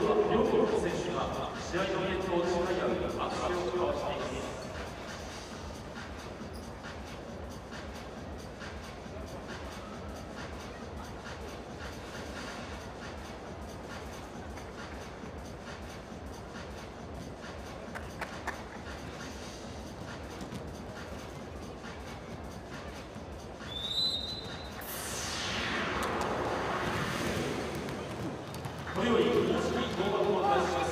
両国の選手が試合の健闘を誓い合う握手を交わしています。これより公式動画をお返しします。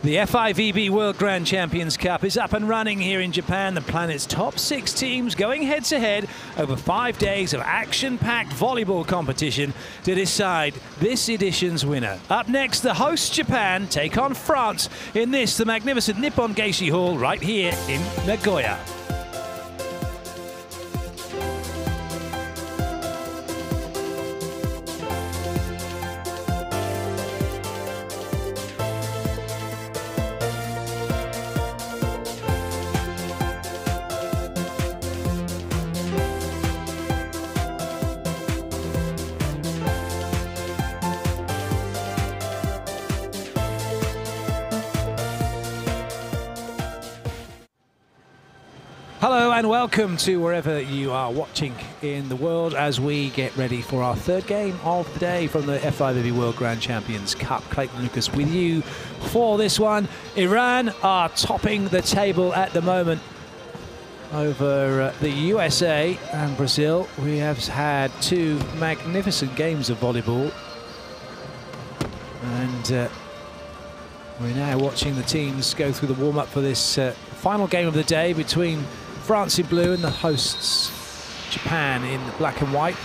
The FIVB World Grand Champions Cup is up and running here in Japan. The planet's top 6 teams going head-to-head over 5 days of action-packed volleyball competition to decide this edition's winner. Up next, the hosts Japan take on France in this, the magnificent Nippon Geishi Hall right here in Nagoya. Hello and welcome to wherever you are watching in the world as we get ready for our third game of the day from the FIVB World Grand Champions Cup. Clayton Lucas with you for this one. Iran are topping the table at the moment over the USA and Brazil. We have had 2 magnificent games of volleyball, and we're now watching the teams go through the warm-up for this final game of the day between France in blue and the hosts Japan in black and white.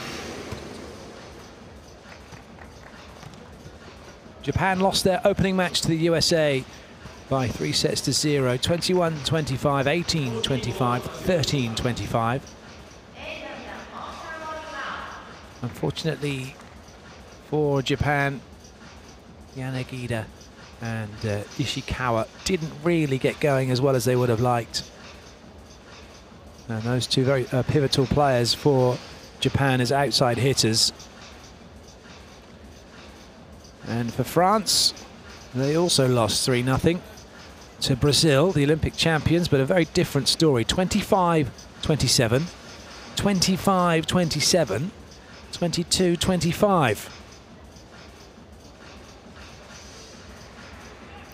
Japan lost their opening match to the USA by 3 sets to 0, 21-25, 18-25, 13-25. Unfortunately for Japan, Yanagida and Ishikawa didn't really get going as well as they would have liked. And those 2 very pivotal players for Japan as outside hitters. And for France, they also lost 3-0 to Brazil, the Olympic champions, but a very different story. 25-27, 25-27, 22-25.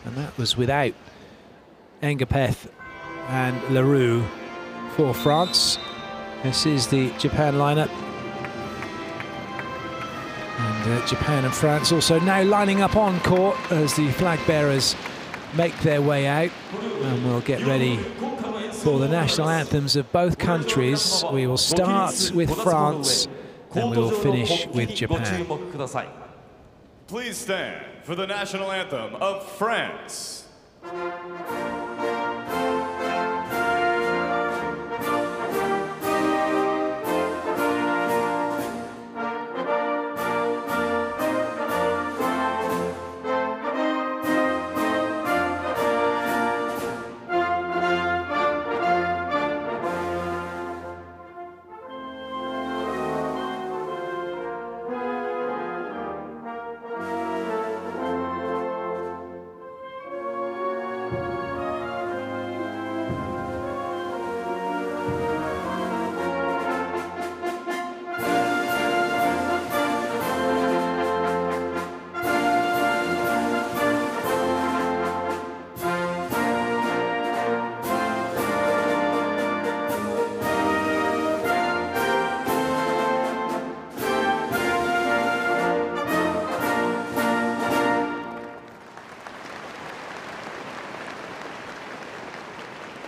And that was without Engapeth and Leroux for France. This is the Japan lineup. And Japan and France also now lining up on court as the flag bearers make their way out. And we'll get ready for the national anthems of both countries. We will start with France and we will finish with Japan. Please stand for the national anthem of France.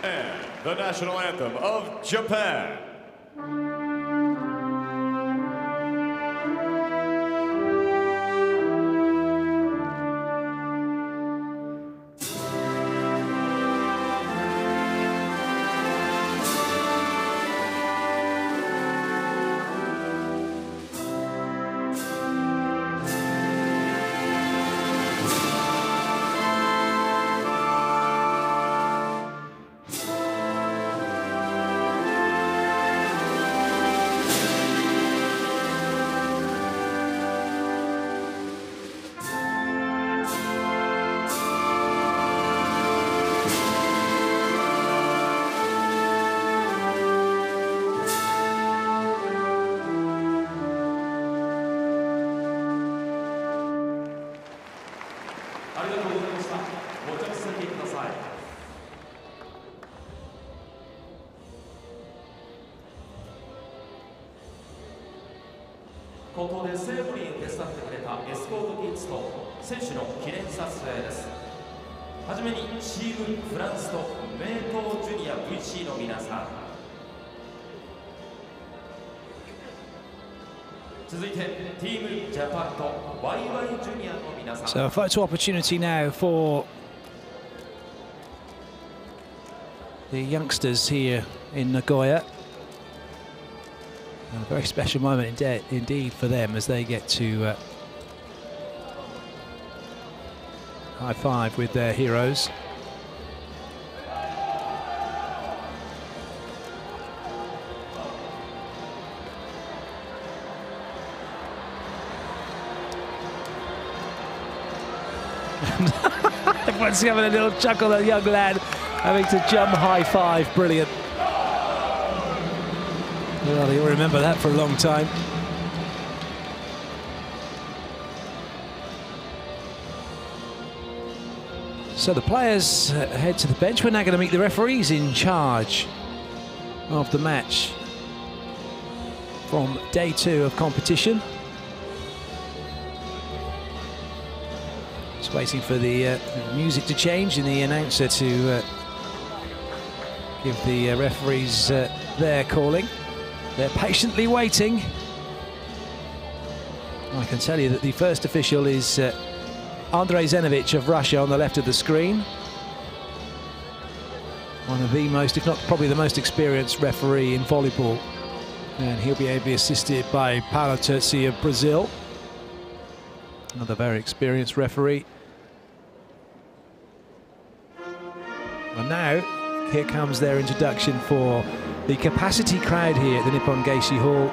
And the national anthem of Japan. はじめにチームフランスと名東ジュニア VC の皆さん、続いてティームジャパンとワイワイジュニアの皆さん。 So a photo opportunity now for the youngsters here in Nagoya. And a very special moment indeed for them as they get to high five with their heroes. Everyone's having a little chuckle, that young lad having to jump high five. Brilliant. Well, you'll remember that for a long time. So the players head to the bench. We're now going to meet the referees in charge of the match from day 2 of competition. Just waiting for the music to change and the announcer to give the referees their calling. They're patiently waiting. I can tell you that the first official is Andrei Zenovich of Russia on the left of the screen. One of the most, if not probably the most experienced referee in volleyball. And he'll be able to be assisted by Paulo Terzi of Brazil. Another very experienced referee. And now, here comes their introduction for the capacity crowd here at the Nippon Geishi Hall.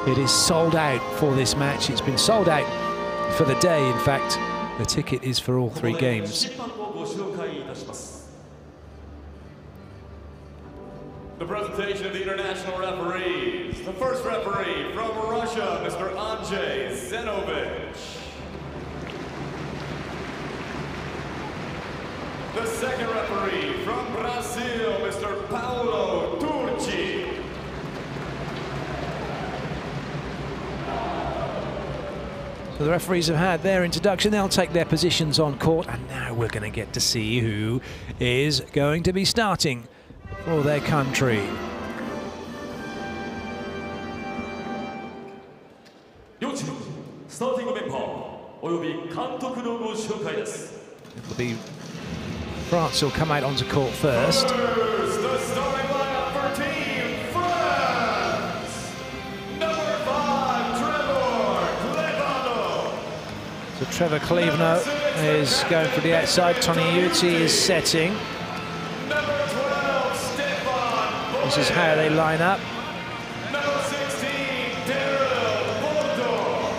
It is sold out for this match. It's been sold out for the day, in fact. The ticket is for all 3 games. The presentation of the international referees. The first referee from Russia, Mr. Andrei Zenovich. The second referee from Brazil, Mr. Paulo Terzi. So the referees have had their introduction. They'll take their positions on court, and now we're going to get to see who is going to be starting for their country. It'll be France will come out onto court first. The starting lineup for Team France. Number 5, So Trevor Klevno is going for the outside. Tony Uti is setting. Number 12, Stefan. This is how they line up. Number 16, Daryl Bodo.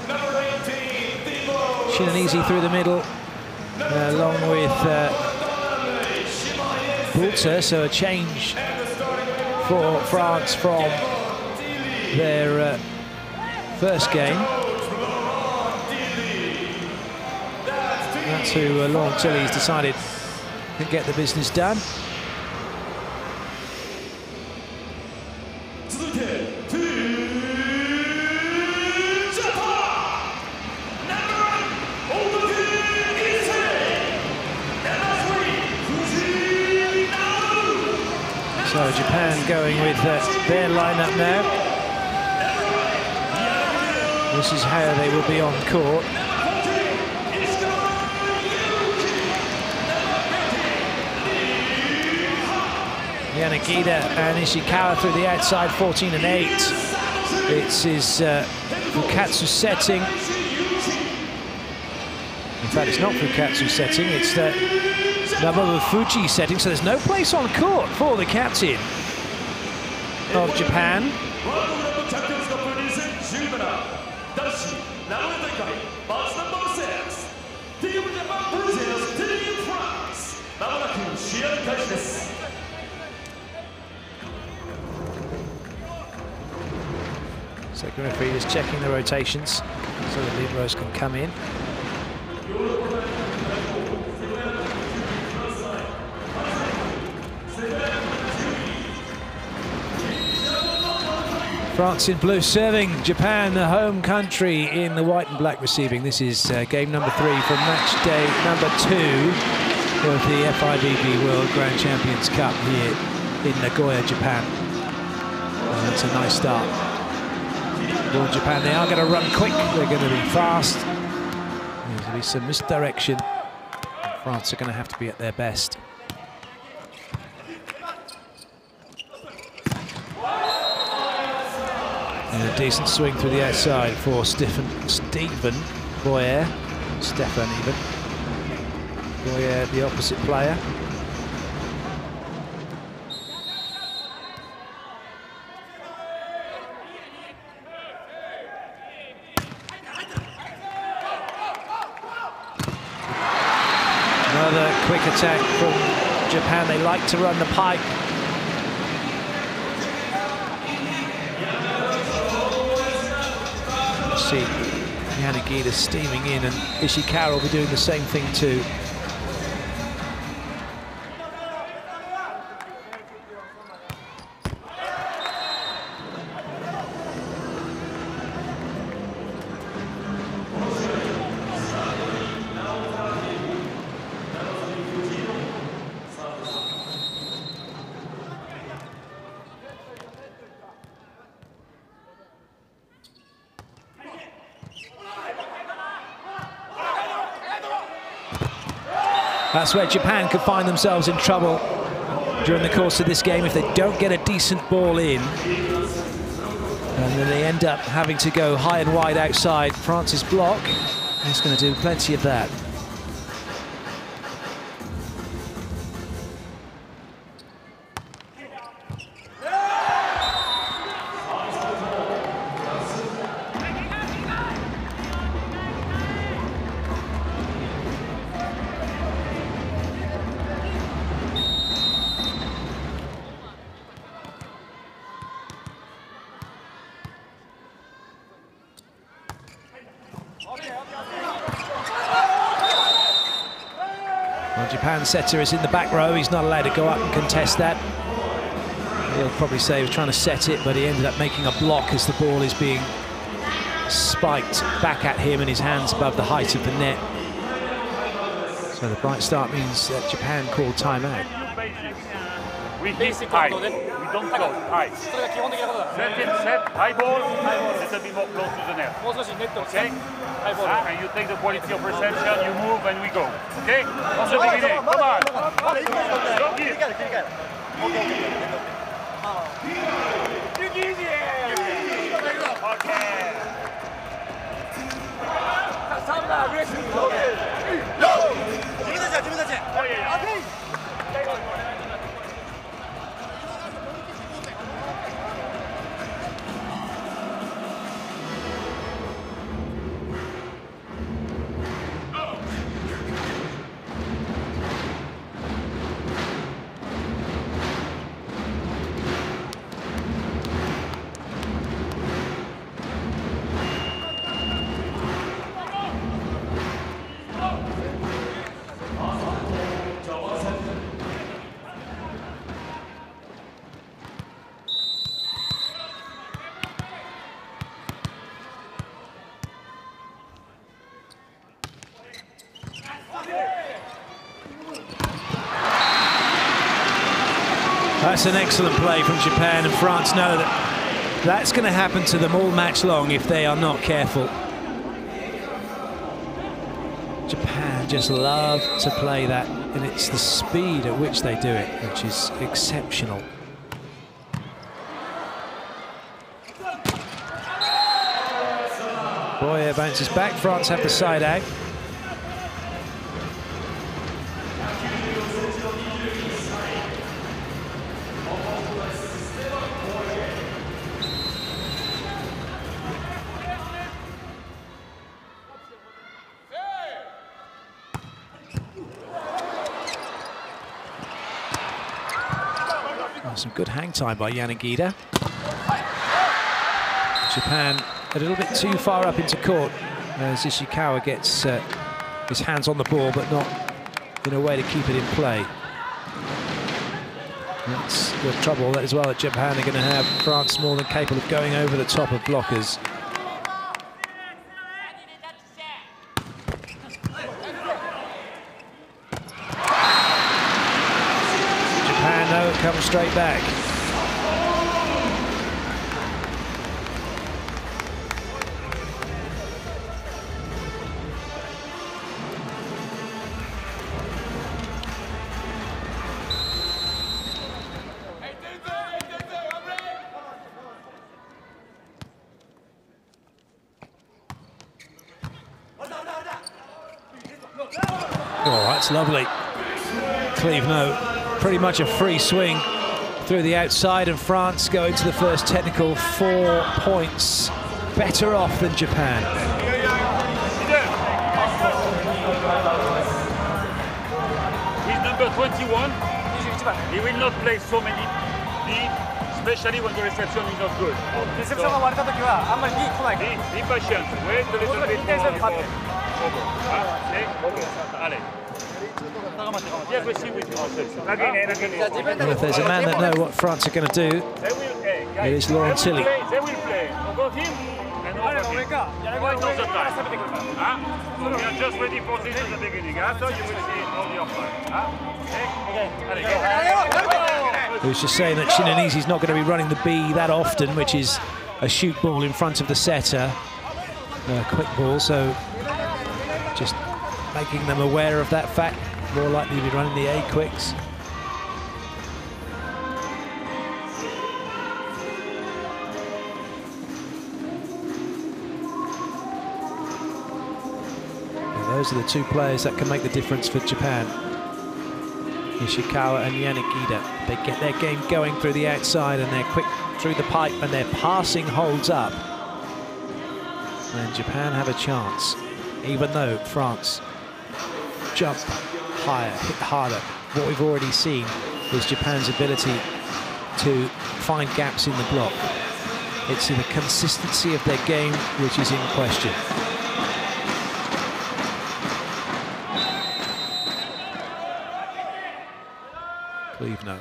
Number 18, Thibaut. Shinanese through the middle, along with Bulter. So a change for France from their first game. That's who Laurent Tilly's decided to get the business done. So Japan going with their lineup now. This is how they will be on court. Yanagida and Ishikawa through the outside, 14 and 8. It's his Fukatsu setting. In fact, it's not Fukatsu setting, it's the Nabobu Fuji setting, so there's no place on court for the captain of Japan. Second referee is checking the rotations so the liberos can come in. France in blue serving, Japan, the home country, in the white and black receiving. This is game number 3 from match day number 2. of the FIVB World Grand Champions Cup here in Nagoya, Japan. And that's a nice start. Well, Japan, they are going to run quick, they're going to be fast. There's going to be some misdirection. France are going to have to be at their best. And a decent swing through the outside for Stefan Boyer. Stefan even. Boyer, the opposite player. Another quick attack from Japan. They like to run the pipe. See Yanagida steaming in, and Ishikawa will be doing the same thing too. That's where Japan could find themselves in trouble during the course of this game if they don't get a decent ball in. And then they end up having to go high and wide outside France's block. He's going to do plenty of that. Well, Japan's setter is in the back row. He's not allowed to go up and contest that. He'll probably say he was trying to set it, but he ended up making a block as the ball is being spiked back at him and his hands above the height of the net. So the bright start means that Japan called timeout. We hit high, we don't close high. Set high ball, a little bit more close to the net. Okay? And you take the quality of reception, you move and we go. Okay? From the beginning, come on. Don't give. That's an excellent play from Japan, and France know that that's going to happen to them all match long if they are not careful. Japan just love to play that, and it's the speed at which they do it, which is exceptional. Boyer bounces back, France have the side out. Some good hang time by Yanagida. Japan a little bit too far up into court as Ishikawa gets his hands on the ball, but not in a way to keep it in play. That's the trouble as well that Japan are going to have. France more than capable of going over the top of blockers. them straight back. Oh, that's lovely. Clevenot, pretty much a free swing through the outside, and France go into the first technical 4 points better off than Japan. He's number 21. He will not play so many deep, especially when the reception is not good. So, be patient. Wait a little bit more. Well, if there's a man that knows what France are going to do, it is Laurent Tilly. They will play over him and over him. Right all the time. So we are just ready for this at the beginning. After you will see it on your part. He was just saying that Shinanizi's not going to be running the B that often, which is a shoot ball in front of the setter. A quick ball, so just making them aware of that fact. More likely to be running the A quicks. And those are the two players that can make the difference for Japan. Ishikawa and Yanagida. They get their game going through the outside and they're quick through the pipe and their passing holds up. And Japan have a chance, even though France jump higher, hit harder. What we've already seen is Japan's ability to find gaps in the block. It's the consistency of their game which is in question. Clevenot.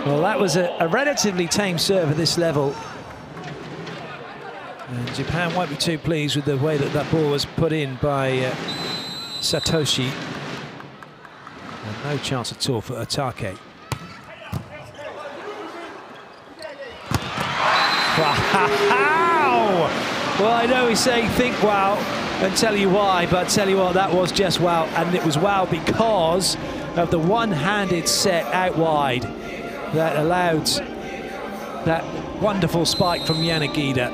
Well, that was a relatively tame serve at this level. And Japan won't be too pleased with the way that that ball was put in by Satoshi. And no chance at all for Otake. Wow! Well, I know he's saying think wow and tell you why, but tell you what, that was just wow. And it was wow because of the one-handed set out wide that allowed that wonderful spike from Yanagida.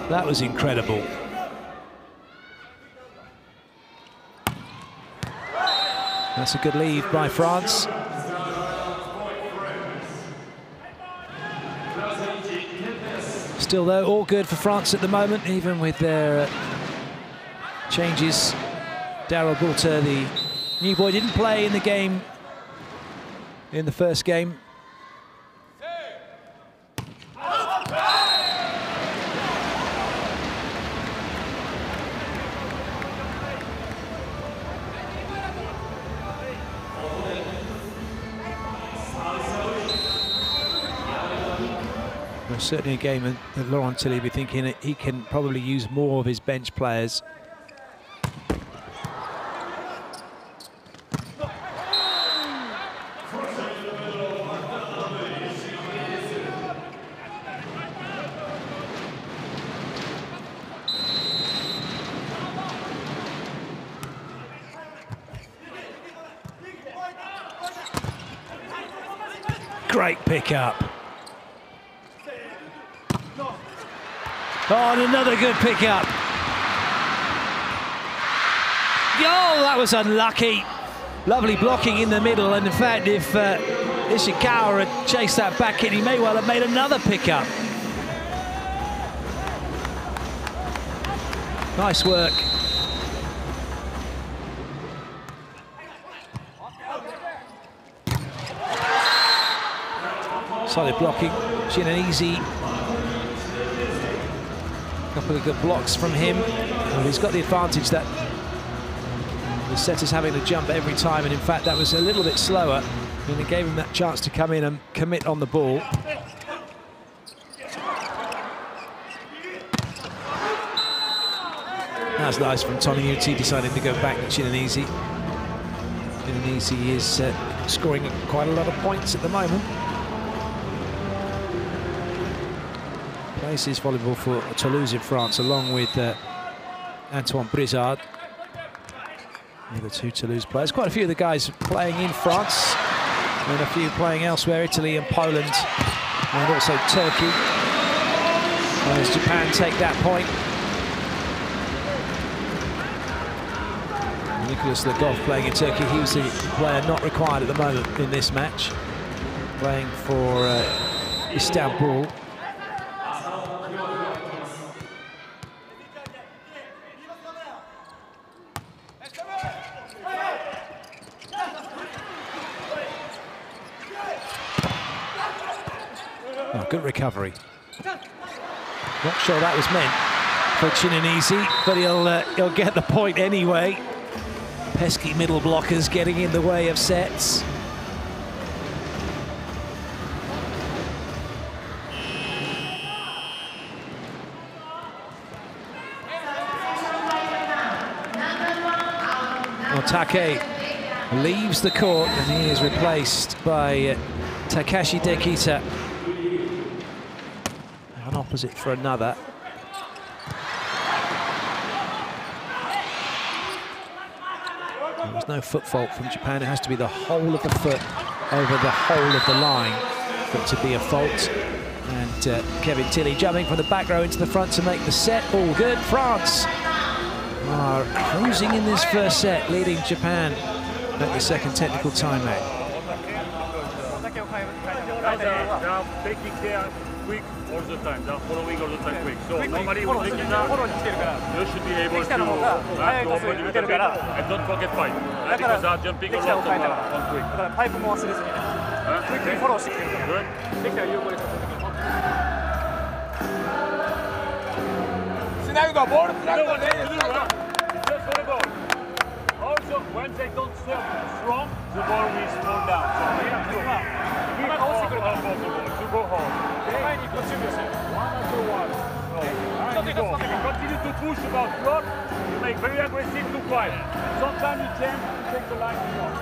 That was incredible. That's a good lead by France. Still though, all good for France at the moment, even with their changes. Daryl Boulter, the new boy, didn't play in the game, in the first game. Certainly a game that Laurent Tilly will be thinking that he can probably use more of his bench players. Great pickup. Oh, and another good pickup. Oh, that was unlucky. Lovely blocking in the middle, and in fact, if Ishikawa had chased that back in, he may well have made another pickup. Nice work. Solid blocking, Shinanizi. Couple of good blocks from him. Well, he's got the advantage that the setter's having to jump every time, and in fact that was a little bit slower, and it gave him that chance to come in and commit on the ball. That's nice from Toniuti, deciding to go back to Chinanese. Chinanese is scoring quite a lot of points at the moment. Plays his volleyball for Toulouse in France, along with Antoine Brizard. The other two Toulouse players. Quite a few of the guys playing in France, and a few playing elsewhere, Italy and Poland, and also Turkey. As Japan take that point. Nicolas Legoff playing in Turkey. He was the player not required at the moment in this match, playing for Istanbul. Oh, good recovery. Not sure that was meant for Chinanese, but he'll get the point anyway. Pesky middle blockers getting in the way of sets. Otake leaves the court and he is replaced by Takashi Dekita. One opposite for another. There's no foot fault from Japan. It has to be the whole of the foot over the whole of the line for it to be a fault. And Kevin Tilley jumping from the back row into the front to make the set. All good. France are cruising in this first set, leading Japan at the second technical timeout. Taking care quick all the time. They're following all the time quick. So normally when taking that, you should be able to open a little bit and don't forget pipe. Because they're jumping a lot on quick. Good. Just volleyball. Also, when they don't serve strong, the ball will slow down. So we have to go home. One after one. Continue to push about block. You make very aggressive, too quiet. Sometimes you change, you take the line you want.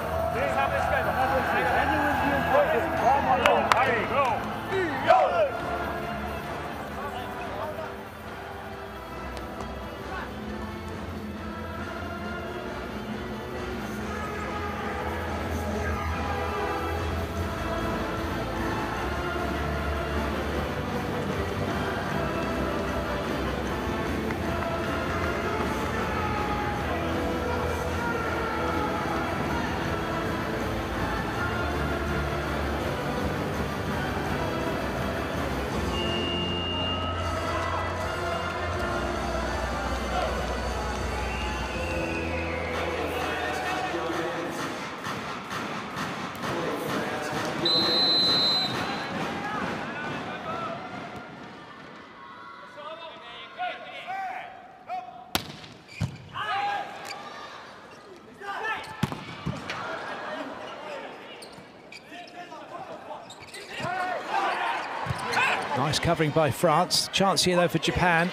And you will be in focus. Come along. Hey, go. Nice covering by France. Chance here though for Japan.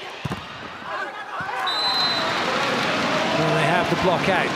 And they have the block out.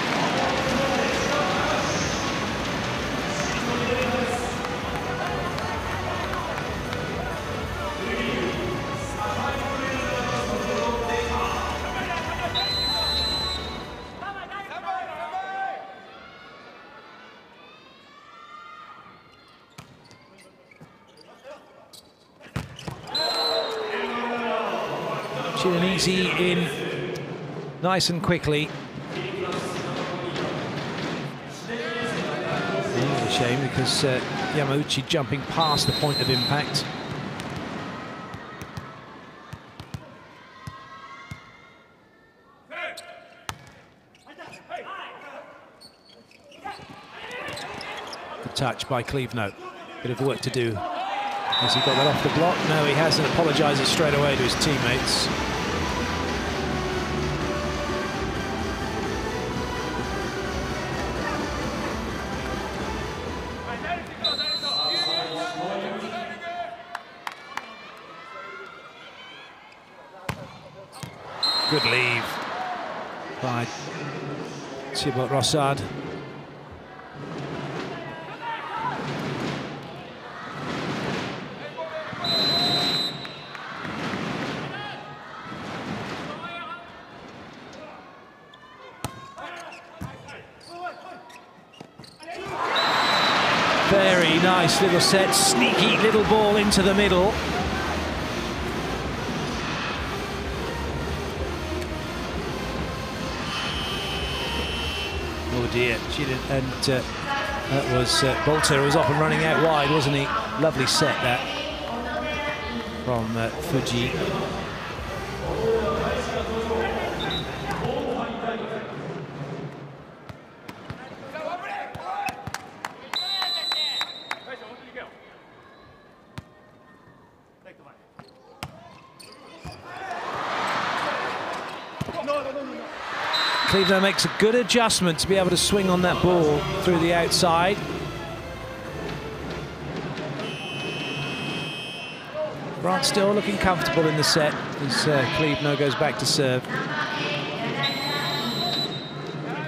Chinanese in nice and quickly. It's a shame because Yamauchi jumping past the point of impact. Good touch by Clevenot. Bit of work to do. Has he got that off the block? No, he hasn't. Apologises straight away to his teammates. Good leave. by Thibaut Rossard. Very nice little set, sneaky little ball into the middle. Oh dear, she did, and that was Bolter who was off and running out wide, wasn't he? Lovely set that from Fuji. Cleveland makes a good adjustment to be able to swing on that ball through the outside. France still looking comfortable in the set as Cleveland goes back to serve.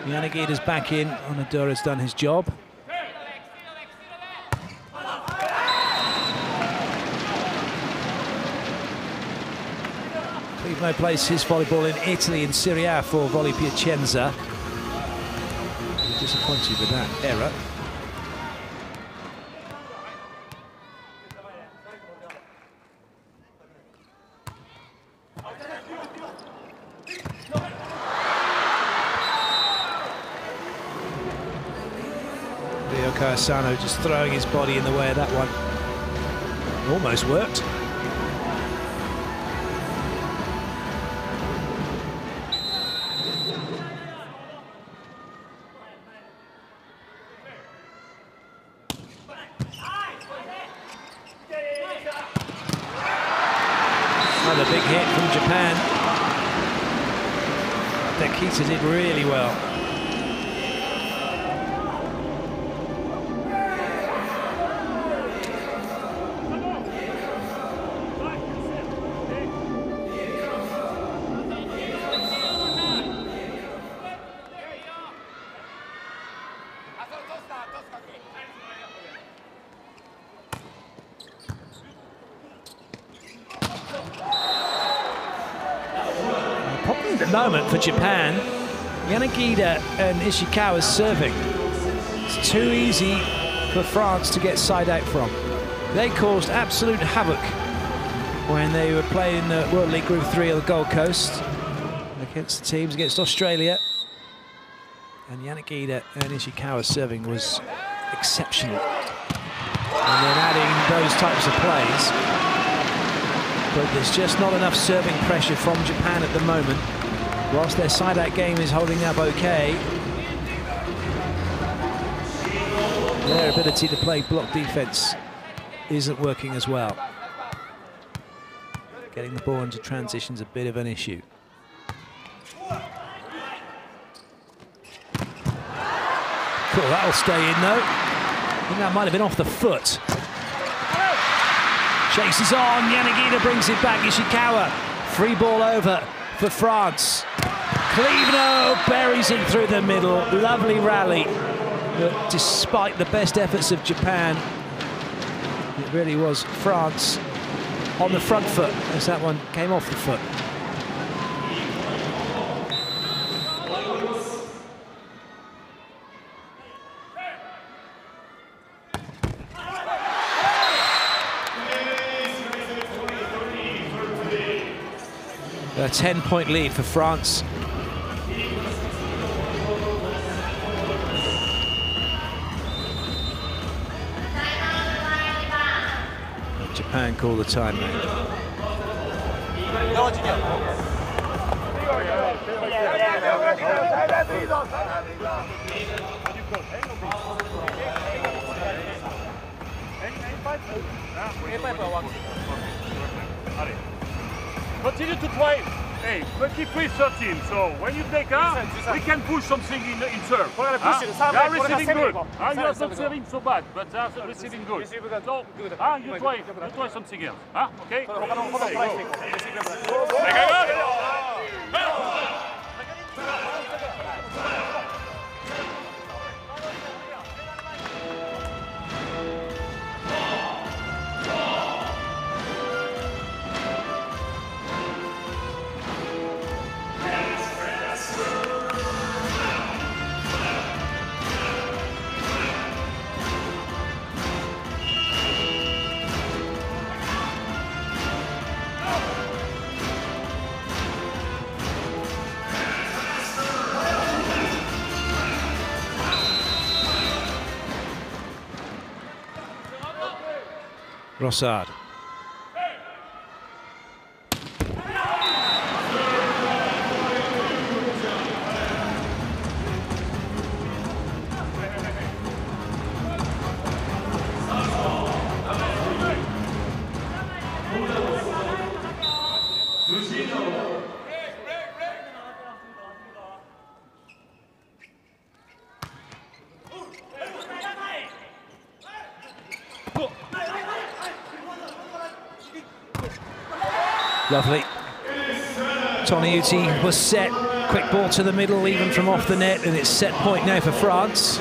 Yanagita's back in. Onodura's done his job. Cleveland plays his volleyball in Italy in Serie A for Volley Piacenza. Disappointed with that error. Ryo Kayasano just throwing his body in the way of that one. Almost worked. Another big hit from Japan. Nikita did really well. Problem at the moment for Japan, Yanagita and Ishikawa's serving. It's too easy for France to get side out from. They caused absolute havoc when they were playing the World League Group 3 on the Gold Coast against the teams, against Australia. And Yanagita and Ishikawa's serving was exceptional. And then adding those types of plays. But there's just not enough serving pressure from Japan at the moment. Whilst their side-out game is holding up okay, their ability to play block defense isn't working as well. Getting the ball into transition's a bit of an issue. Cool, that'll stay in though. I think that might have been off the foot. Chases on, Yanagita brings it back, Ishikawa. Free ball over for France. Cleveland buries it through the middle. Lovely rally. But despite the best efforts of Japan, it really was France on the front foot as that one came off the foot. A 10-point lead for France. Japan call the timeout. Continue to try. Hey, 23-13. So when you take her, we can push something in serve. You are receiving good. You are not serving so bad, but you are receiving good. So you try something else. Okay? Go. Rossard. Lovely. Toniuti was set. Quick ball to the middle, even from off the net, and it's set point now for France.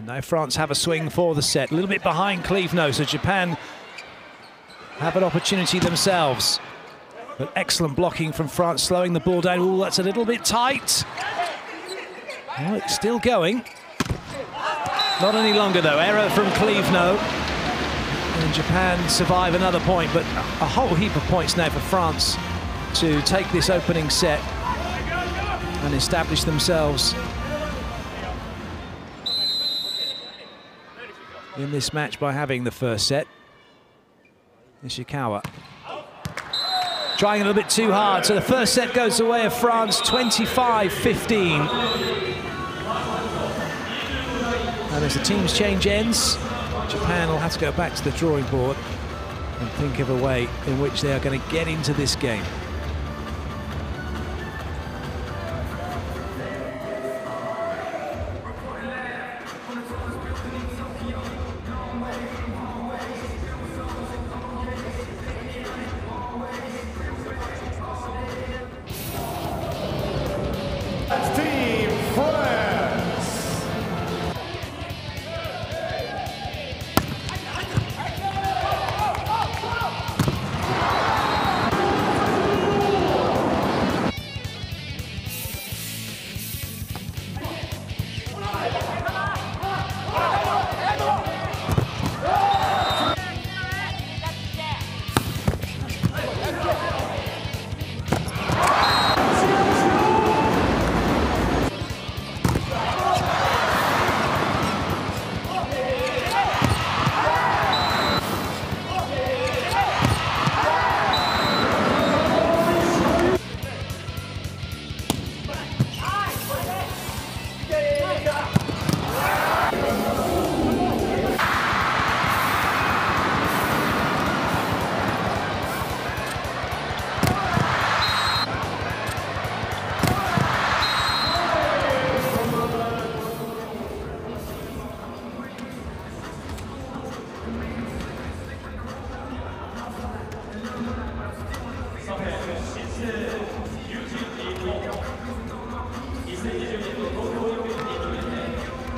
Now France have a swing for the set, a little bit behind Clevenot, so Japan have an opportunity themselves. But excellent blocking from France, slowing the ball down. Oh, that's a little bit tight. Oh, it's still going. Not any longer though, error from Clevenot. And Japan survive another point, but a whole heap of points now for France to take this opening set and establish themselves in this match by having the first set. Ishikawa trying a little bit too hard, so the first set goes the way of France, 25-15. And as the team's change ends, Japan will have to go back to the drawing board and think of a way in which they are going to get into this game.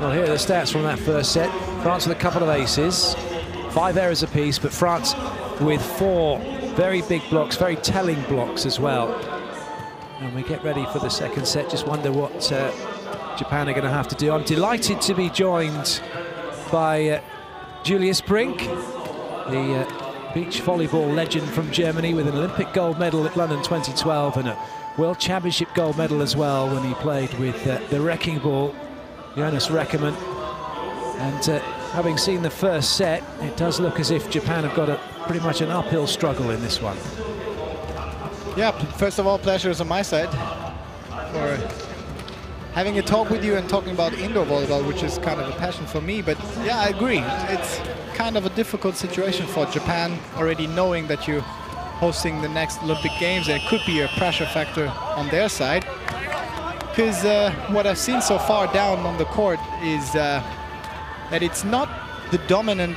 Well, here are the stats from that first set. France with a couple of aces, 5 errors apiece, but France with 4 very big blocks, very telling blocks as well. And we get ready for the second set. Just wonder what Japan are going to have to do. I'm delighted to be joined by Julius Brink, the beach volleyball legend from Germany, with an Olympic gold medal at London 2012 and a World Championship gold medal as well when he played with the Wrecking Ball, Jonas Reckerman. And having seen the first set, it does look as if Japan have got pretty much an uphill struggle in this one. Yeah, first of all, pleasure is on my side for having a talk with you and talking about indoor volleyball, which is kind of a passion for me. But yeah, I agree. It's kind of a difficult situation for Japan, already knowing that you're hosting the next Olympic Games, and it could be a pressure factor on their side. Because what I've seen so far down on the court is that it's not the dominant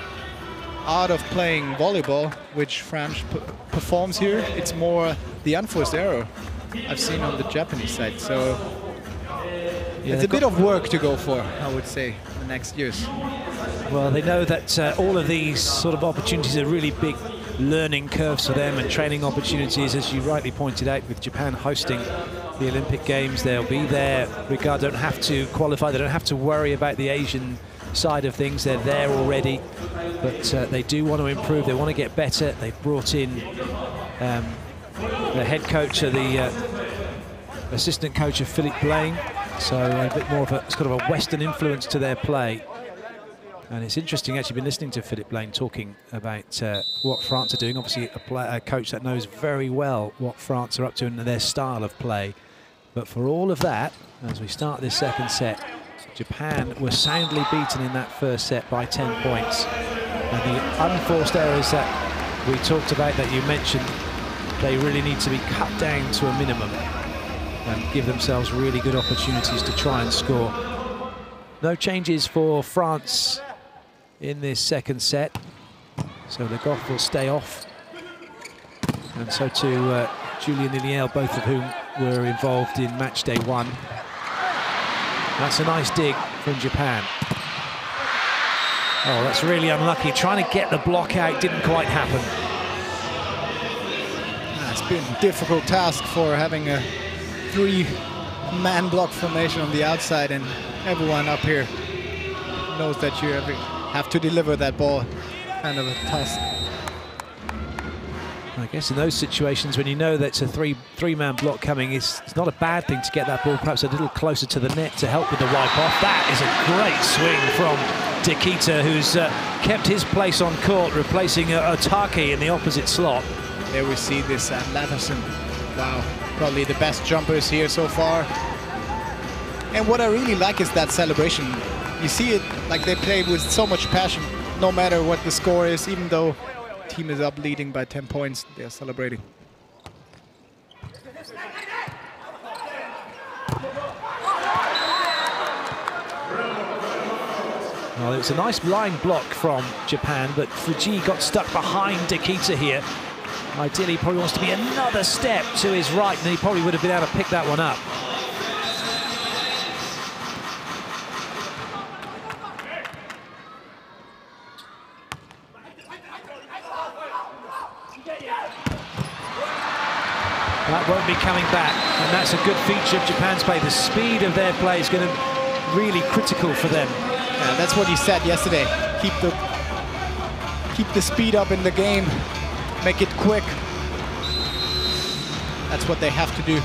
art of playing volleyball which France performs here. It's more the unforced error I've seen on the Japanese side. So yeah, it's a bit of work to go for, I would say, in the next years. Well, they know that all of these sort of opportunities are really big learning curves for them and training opportunities, as you rightly pointed out, with Japan hosting the Olympic Games. They'll be there. They don't have to qualify. They don't have to worry about the Asian side of things. They're there already, but they do want to improve. They want to get better. They've brought in the head coach, the assistant coach of Philippe Blaine, so a bit more of a sort of a Western influence to their play. And it's interesting, actually, been listening to Philippe Blaine talking about what France are doing. Obviously, a coach that knows very well what France are up to and their style of play. But for all of that, as we start this second set, Japan were soundly beaten in that first set by 10 points. And the unforced errors that we talked about, that you mentioned, they really need to be cut down to a minimum and give themselves really good opportunities to try and score. No changes for France in this second set, so Le Goff will stay off, and so too Julien Liliel, both of whom were involved in match day 1. That's a nice dig from Japan. Oh, that's really unlucky. Trying to get the block out didn't quite happen. It's been a difficult task for having a 3-man block formation on the outside, and everyone up here knows that you have to deliver that ball. Kind of a task. I guess in those situations, when you know that it's a three-man block coming, it's not a bad thing to get that ball perhaps a little closer to the net to help with the wipe-off. That is a great swing from Dekita, who's kept his place on court, replacing Otake in the opposite slot. There we see this Latterson. Wow, probably the best jumpers here so far. And what I really like is that celebration. You see it like they play with so much passion, no matter what the score is, even though the team is up leading by 10 points, they're celebrating. Well, it was a nice line block from Japan, but Fuji got stuck behind Dekita here. Ideally, he probably wants to be another step to his right, and he probably would have been able to pick that one up. That won't be coming back, and that's a good feature of Japan's play. The speed of their play is going to be really critical for them. Yeah, that's what you said yesterday. Keep the speed up in the game, make it quick. That's what they have to do.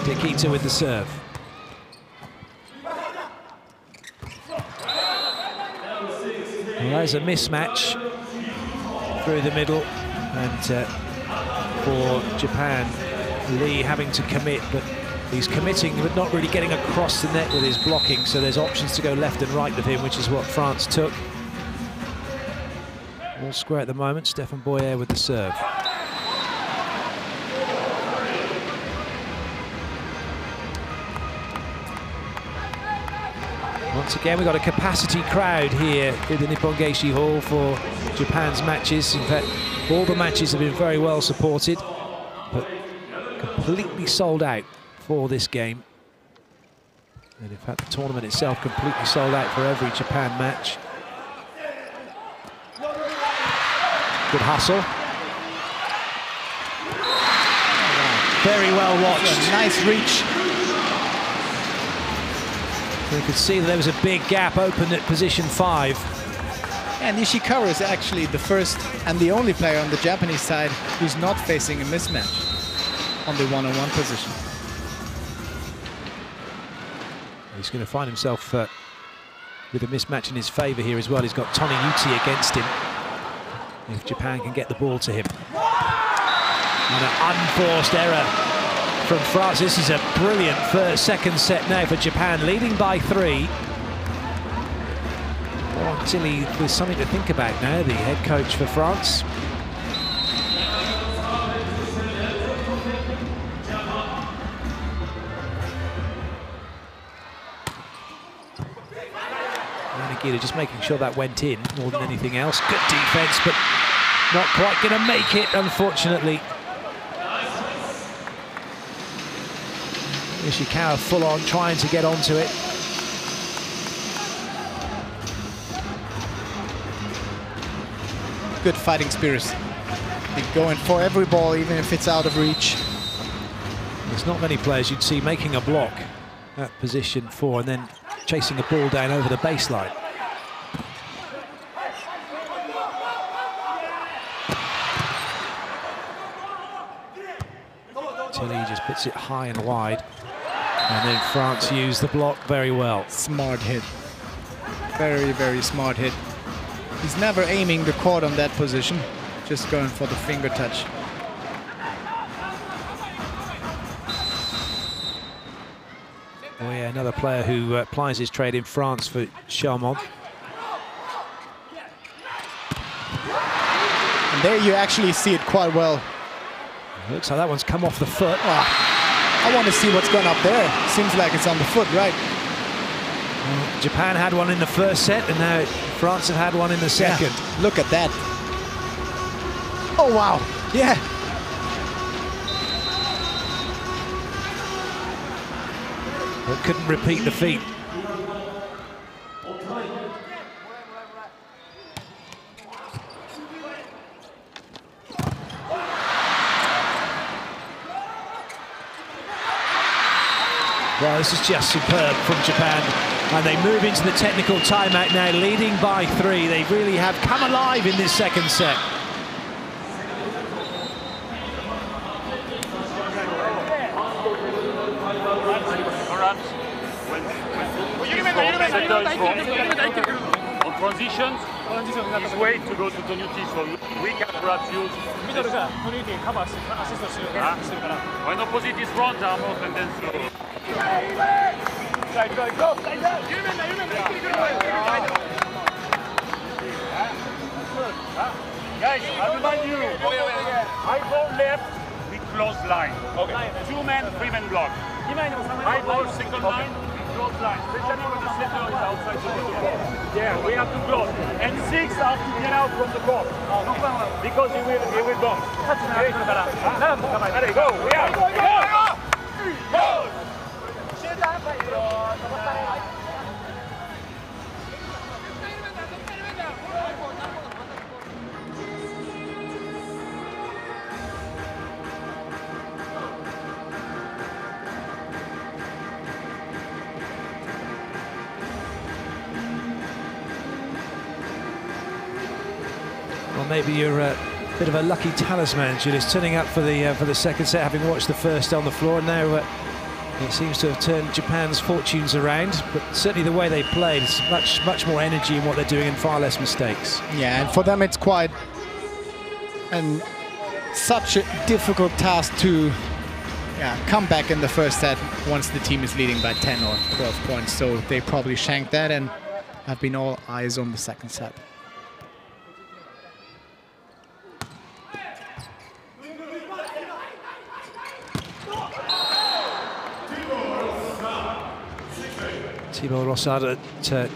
Dekita with the serve. Well, there's a mismatch through the middle, and for Japan, Lee having to commit, but he's committing but not really getting across the net with his blocking, so there's options to go left and right with him, which is what France took. All square at the moment. Stefan Boyer with the serve. Once again, we've got a capacity crowd here in the Nippon Geishi Hall for Japan's matches. In fact, all the matches have been very well supported, but completely sold out for this game. And in fact, the tournament itself completely sold out for every Japan match. Good hustle. Very well watched. Nice reach. You could see that there was a big gap open at position 5. And Ishikawa is actually the first and the only player on the Japanese side who's not facing a mismatch on the one-on-one position. He's going to find himself with a mismatch in his favour here as well. He's got Tony Uti against him, if Japan can get the ball to him. And an unforced error from France. This is a brilliant second set now for Japan, leading by 3. Well, Tilly, there's something to think about now, the head coach for France. Nagita just making sure that went in more than anything else. Good defense, but not quite going to make it, unfortunately. Ishikawa full on, trying to get onto it. Good fighting spirit. They're going for every ball, even if it's out of reach. There's not many players you'd see making a block that position for, and then chasing a ball down over the baseline. Tilly just puts it high and wide, and then France use the block very well. Smart hit. Very, very smart hit. He's never aiming the court on that position, just going for the finger touch. Oh yeah, another player who plies his trade in France for Charmont. And there you actually see it quite well. Looks like that one's come off the foot. Oh, I want to see what's going up there. Seems like it's on the foot, right? Well, Japan had one in the first set, and now France have had one in the second. Yeah, look at that. Oh, wow. Yeah. But couldn't repeat the feat. Well, this is just superb from Japan, and they move into the technical timeout now, leading by 3. They really have come alive in this second set. On transitions, his way to go to Tonuti, so we can perhaps use when opposite is front, there are more tendency to guys, I remind you, high ball left, we close line. Okay. 2-man, 3-man block. High ball, second line, close line. Especially when the center is outside the ball. Yeah, we have to close. And 6 have to get out from the court. Because he will bounce. Okay? Allez, go! We are! Go! Go! Well, maybe you're a bit of a lucky talisman, Julius, turning up for the second set, having watched the first on the floor. Now it seems to have turned Japan's fortunes around, but certainly the way they played, it's much more energy in what they're doing and far less mistakes. Yeah, and for them it's quite such a difficult task to come back in the first set once the team is leading by 10 or 12 points. So they probably shanked that and have been all eyes on the second set. Thibaut Rossard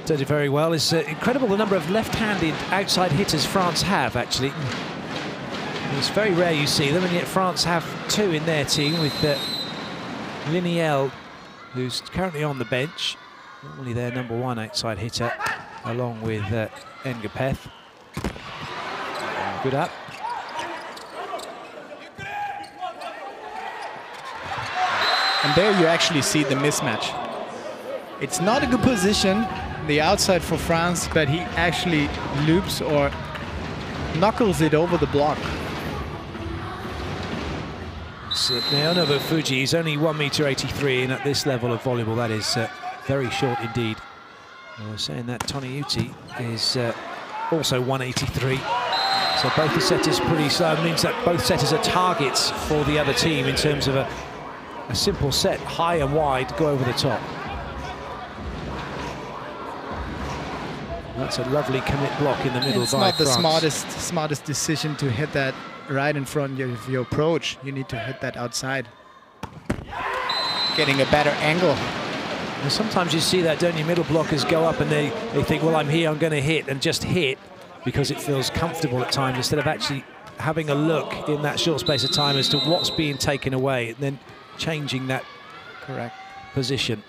did it very well. It's incredible the number of left-handed outside hitters France have, actually. It's very rare you see them, and yet France have 2 in their team, with Liniel, who's currently on the bench, normally their #1 outside hitter, along with Ngapeth. Good up. And there you actually see the mismatch. It's not a good position, the outside for France, but he actually loops or knuckles it over the block. So Naonobu Fuji is only 1.83 m, and at this level of volleyball, that is very short indeed. I was saying that Toniuti is also 1.83. So both the setters pretty slow. It means that both setters are targets for the other team in terms of a simple set, high and wide, go over the top. That's a lovely commit block in the middle by France. It's not the smartest decision to hit that right in front of your approach. You need to hit that outside. Getting a better angle. And sometimes you see that, don't you? Middle blockers go up and they think, well, I'm here, I'm going to hit, and just hit because it feels comfortable at times, instead of actually having a look in that short space of time as to what's being taken away and then changing that correct position.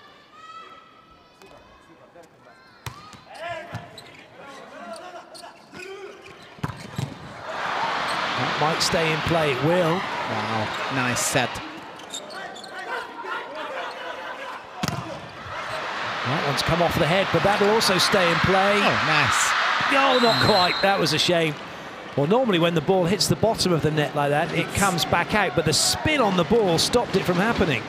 Might stay in play, it will. Wow, nice set. That one's come off the head, but that'll also stay in play. Oh, nice. Oh, not quite. That was a shame. Well, normally when the ball hits the bottom of the net like that, it comes back out, but the spin on the ball stopped it from happening.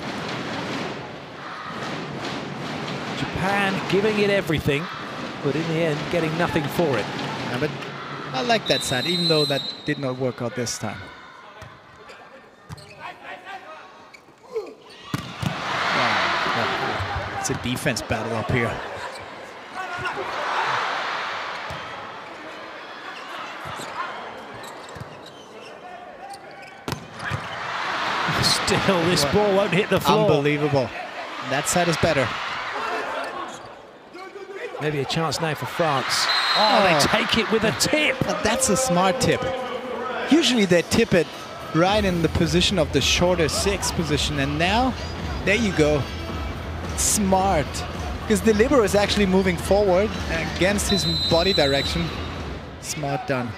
Japan giving it everything, but in the end, getting nothing for it. Yeah, but I like that side, even though that did not work out this time. Wow. It's a defense battle up here. Still, this ball won't hit the floor. Unbelievable. That side is better. Maybe a chance now for France. Oh, they take it with a tip. But that's a smart tip. Usually they tip it right in the position of the shorter 6 position, and now, there you go. Smart. Because the libero is actually moving forward against his body direction. Smart done.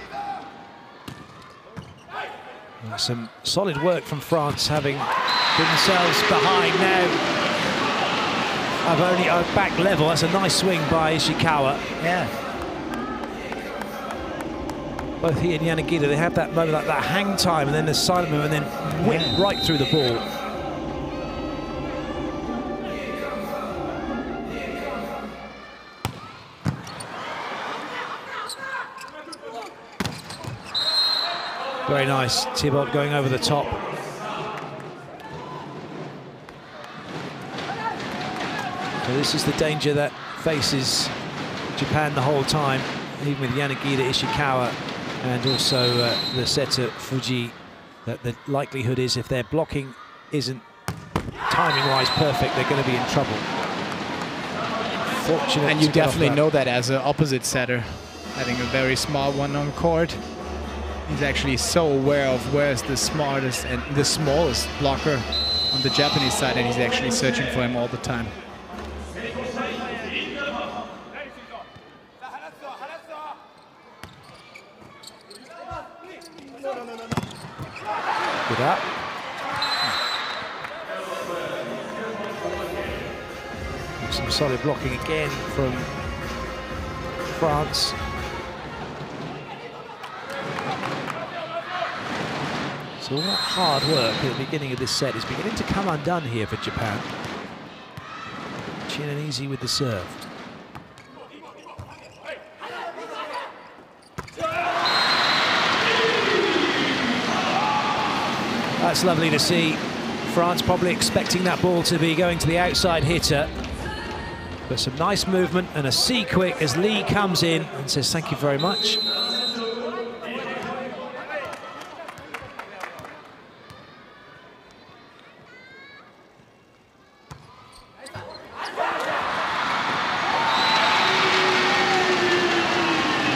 Some solid work from France, having put themselves behind now. I've only back level. That's a nice swing by Ishikawa. Yeah. Both he and Yanagida, they have that moment, like that hang time, and then the silent move, and then whip right through the ball. Very nice. Thibault going over the top. So this is the danger that faces Japan the whole time, even with Yanagida, Ishikawa, and also the setter Fuji, that the likelihood is if their blocking isn't timing-wise perfect, they're going to be in trouble. Fortunate, and you definitely know that as an opposite setter, having a very smart one on court. He's actually so aware of where's the smartest and the smallest blocker on the Japanese side, and he's actually searching for him all the time. Good up. Some solid blocking again from France. So all that hard work at the beginning of this set is beginning to come undone here for Japan. Chin and easy with the serve. That's lovely to see. France probably expecting that ball to be going to the outside hitter. But some nice movement and a C quick as Lee comes in and says thank you very much.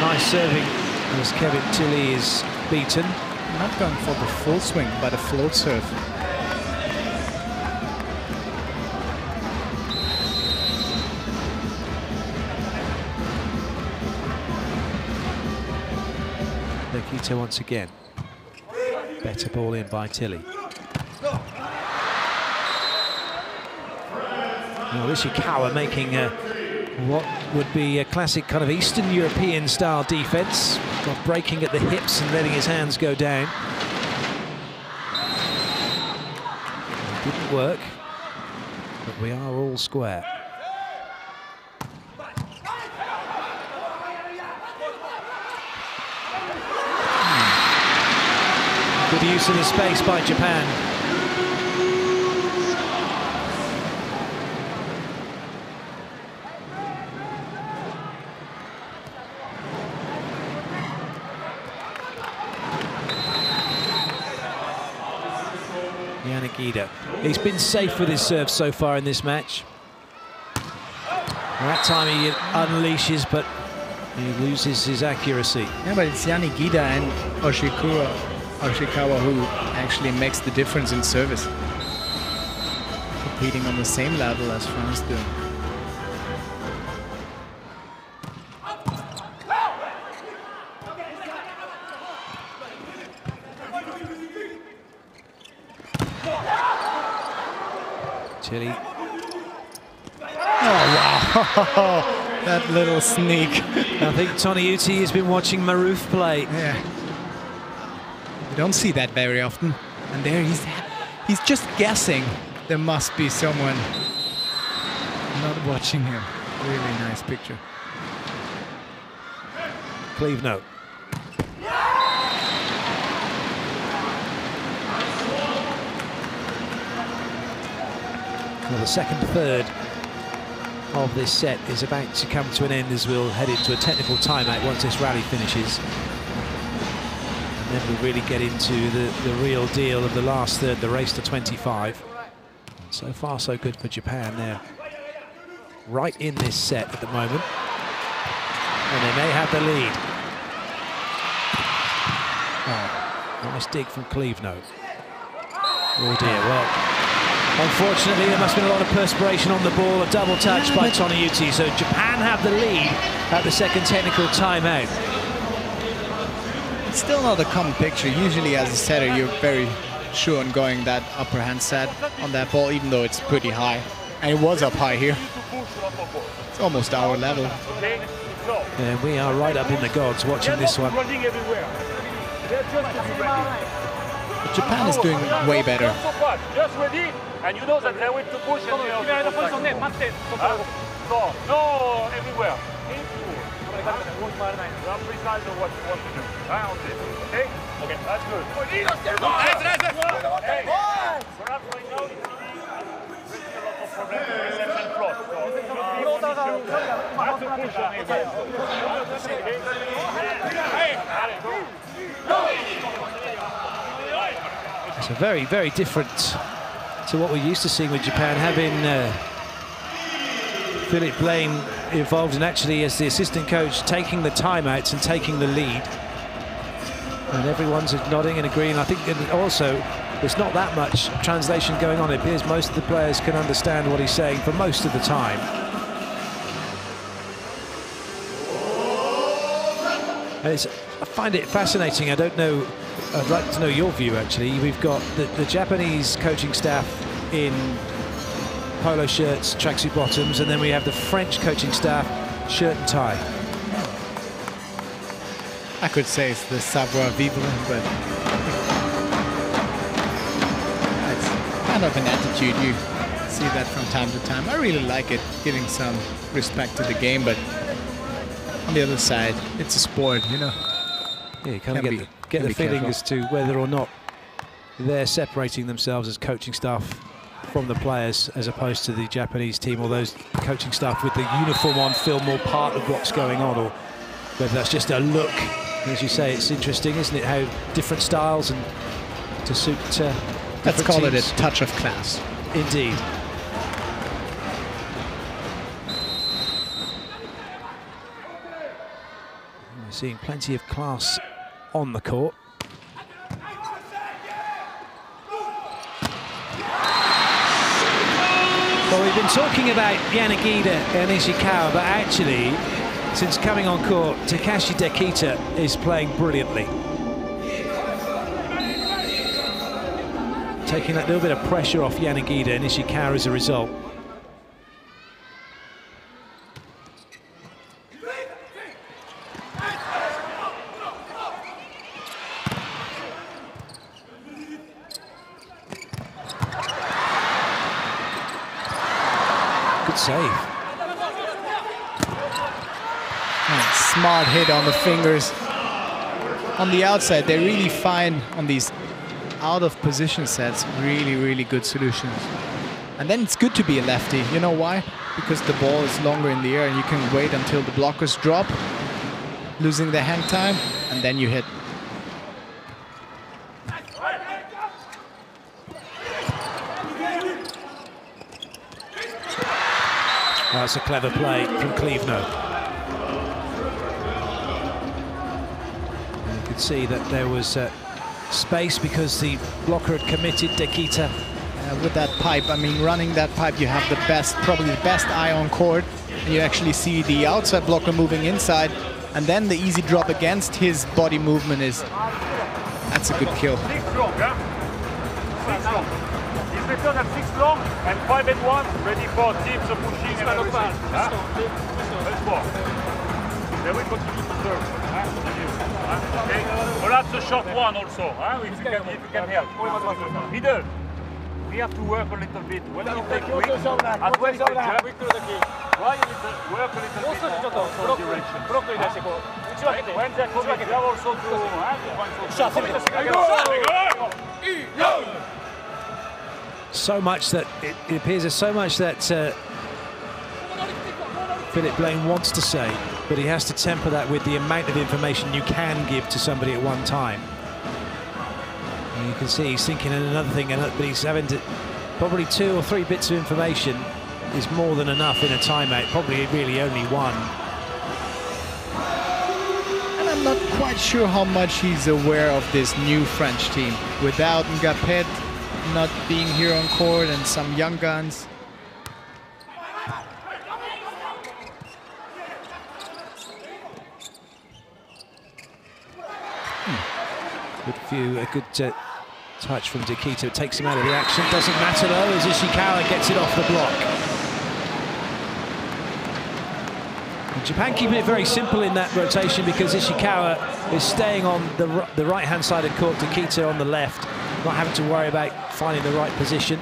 Nice serving as Kevin Tilley is beaten. Not going for the full swing, but a float serve. Nikita once again. Better ball in by Tilley. Now Ishikawa making what would be a classic kind of Eastern European style defense, not breaking at the hips and letting his hands go down. It didn't work, but we are all square. Good use of the space by Japan. Yanagida. He's been safe with his serve so far in this match. That time he unleashes, but he loses his accuracy. Yeah, but it's Yanagida and Ishikawa who actually makes the difference in service. Competing on the same level as France do. Tilley. Oh, wow. That little sneak. I think Toniutti has been watching Maruf play. Yeah. You don't see that very often. And there he's just guessing. There must be someone not watching him. Really nice picture. Cleveland. Well, the second third of this set is about to come to an end as we'll head into a technical timeout once this rally finishes. And then we'll really get into the real deal of the last third, the race to 25. So far, so good for Japan. They're right in this set at the moment. And they may have the lead. Oh, nice dig from Cleveland. Oh dear, well, unfortunately there must have been a lot of perspiration on the ball, a double touch by Toniutti, so Japan have the lead at the second technical timeout. It's still not a common picture. Usually as a setter you're very sure on going that upper hand set on that ball, even though it's pretty high. And it was up high here. It's almost our level. And we are right up in the gods watching this one. But Japan is doing way better. Just ready, and you know that they're going to push and no, everywhere. You are precise on what you want to do. Okay? Okay, that's good. Hey, perhaps right now it's a lot of problems with reception cross. So have to push on It's a very, very different to what we're used to seeing with Japan, having Philip Blaine involved and actually as the assistant coach taking the timeouts and taking the lead. And everyone's nodding and agreeing. I think also there's not that much translation going on. It appears most of the players can understand what he's saying for most of the time. And I find it fascinating. I don't know, I'd like to know your view actually. We've got the Japanese coaching staff in polo shirts, tracksuit bottoms, and then we have the French coaching staff, shirt and tie. I could say it's the savoir-vivre, but it's kind of an attitude. You see that from time to time. I really like it, giving some respect to the game, but on the other side, it's a sport, you know. Yeah, you kind of get the feeling as to whether or not they're separating themselves as coaching staff from the players as opposed to the Japanese team, or those coaching staff with the uniform on feel more part of what's going on, or whether that's just a look. As you say, it's interesting, isn't it, how different styles and to suit let's call teams. it a touch of class. Indeed. We're seeing plenty of class on the court. Well, we've been talking about Yanagida and Ishikawa, but actually, since coming on court, Takashi Dekita is playing brilliantly. Taking that little bit of pressure off Yanagida and Ishikawa as a result. Good save. Smart hit on the fingers. On the outside, they really find on these out of position sets really, really good solutions. And then it's good to be a lefty. You know why? Because the ball is longer in the air and you can wait until the blockers drop, losing the hang time, and then you hit. That's a clever play from Cleveland. You could see that there was space because the blocker had committed Dekita. With that pipe, I mean, running that pipe, you have the best, probably the best eye on court. And you actually see the outside blocker moving inside, and then the easy drop against his body movement is, that's a good kill. return at 6 long and 5 and 1, ready for teams pushing and everything. Let's go. They will continue to serve. Okay. But that's a short one also, if you can help. Middle. We have to work a little bit. When you take quick, as well as the jump, why you need to work a little bit on direction. When they're coming, they have also to so much that it appears there's so much that Philip Blaine wants to say, but he has to temper that with the amount of information you can give to somebody at one time. And you can see he's thinking of another thing, but he's having to, probably 2 or 3 bits of information is more than enough in a timeout, probably really only one. And I'm not quite sure how much he's aware of this new French team. Without Ngapet not being here on court and some young guns. A good touch from Dekita. It takes him out of the action. Doesn't matter though, as Ishikawa gets it off the block. And Japan keeping it very simple in that rotation because Ishikawa is staying on the right-hand side of court, Dekita on the left, not having to worry about finding the right position.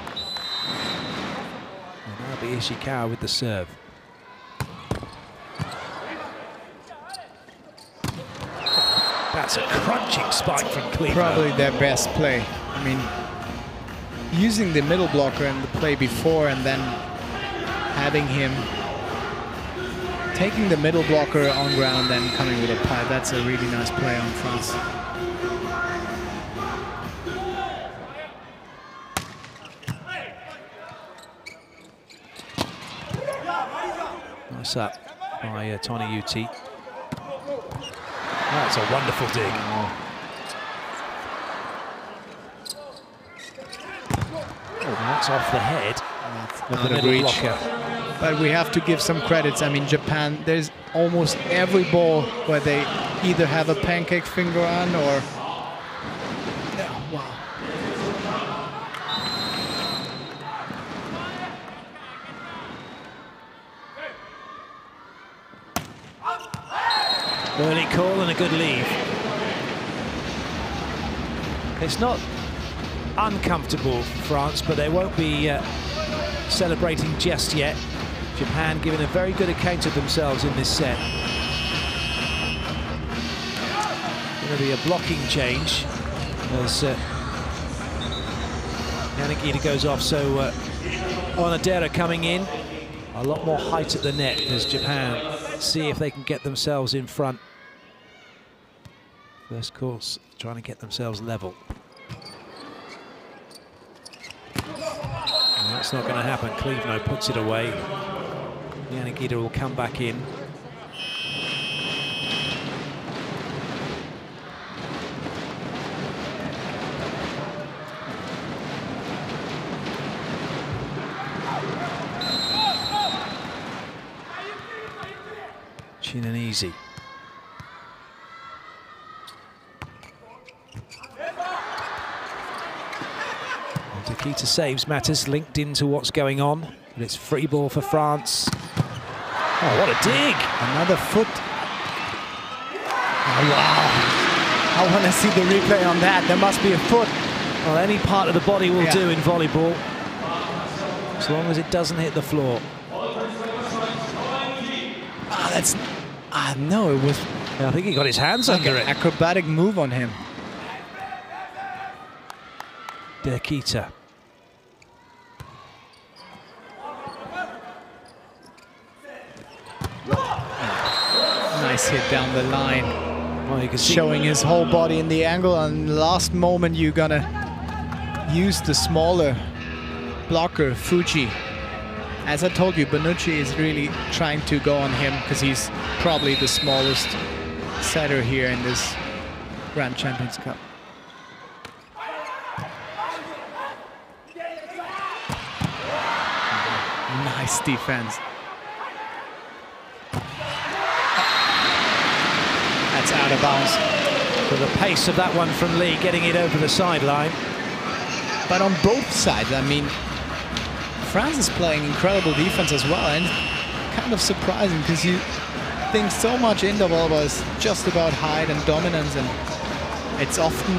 And that'll be Ishikawa with the serve. That's a crunching spike from Cleveland. Probably their best play. I mean, using the middle blocker in the play before and then having him taking the middle blocker on ground and coming with a pipe. That's a really nice play on France. Nice up by Tony Uti. That's a wonderful dig. Oh, that's off the head. Not a reach. But we have to give some credits. I mean, Japan, there's almost every ball where they either have a pancake finger on or... Oh, wow. Early call and a good leave. It's not uncomfortable for France, but they won't be celebrating just yet. Japan giving a very good account of themselves in this set. Going to be a blocking change as Yanagita goes off, so Onodera coming in. A lot more height at the net as Japan see if they can get themselves in front. First course, trying to get themselves level. And that's not going to happen. Cleveland puts it away. Yanagita will come back in. Chin and easy. Dekita saves matters, linked into what's going on. But it's free ball for France. Oh, what a dig! Another foot. Oh, wow. I want to see the replay on that. There must be a foot. Well, any part of the body will do in volleyball, as long as it doesn't hit the floor. Ah, that's... no, it was... I think he got his hands under it. Acrobatic move on him. Dekita. Nice hit down the line. Well, you can see showing his whole body in the angle, and last moment you're gonna use the smaller blocker, Fuji. As I told you, Bonucci is really trying to go on him because he's probably the smallest setter here in this Grand Champions Cup. Nice defense. That's out of bounds. For the pace of that one from Lee, getting it over the sideline. But on both sides, I mean, France is playing incredible defense as well, and kind of surprising because you think so much indoor volleyball is just about height and dominance, and it's often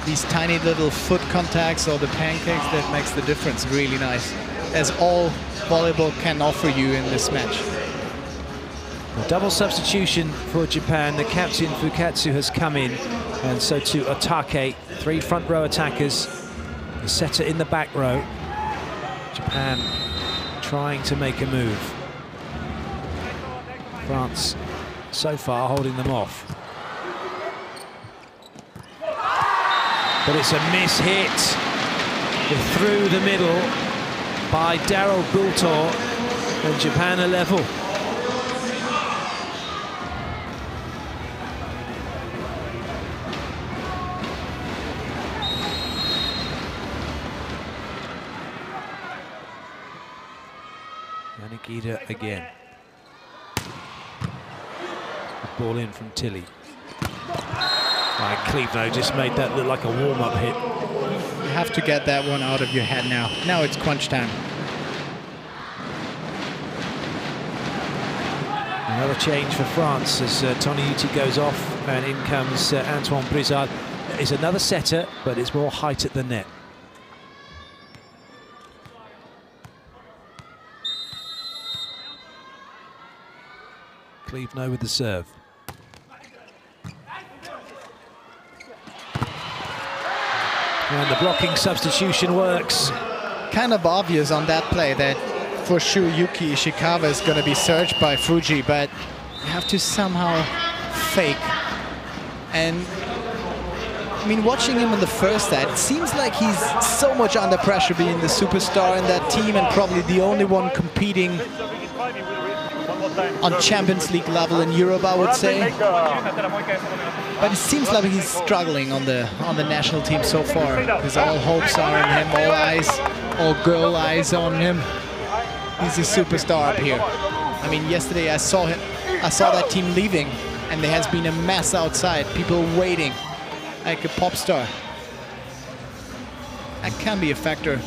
these tiny little foot contacts or the pancakes that makes the difference really nice, as all volleyball can offer you in this match. A double substitution for Japan. The captain Fukatsu has come in, and so to Otake. 3 front row attackers, the setter in the back row. Japan trying to make a move. France so far holding them off. But it's a miss hit through the middle by Daryl Gultor, and Japan are level. Yanagida again. Ball in from Tilly. Klevno just made that look like a warm-up hit. You have to get that one out of your head now. Now it's crunch time. Another change for France as Toniyuti goes off, and in comes Antoine Brizard. It's another setter, but it's more height at the net. Klevno with the serve. And the blocking substitution works. Kind of obvious on that play that for sure Yuki Ishikawa is going to be searched by Fuji, but you have to somehow fake. And I mean, watching him in the first set, it seems like he's so much under pressure being the superstar in that team and probably the only one competing on Champions League level in Europe, I would say. But it seems like he's struggling on the national team so far, because all hopes are on him, all eyes, all girl eyes on him. He's a superstar up here. I mean, yesterday I saw that team leaving, and there has been a mess outside, people waiting like a pop star. That can be a factor.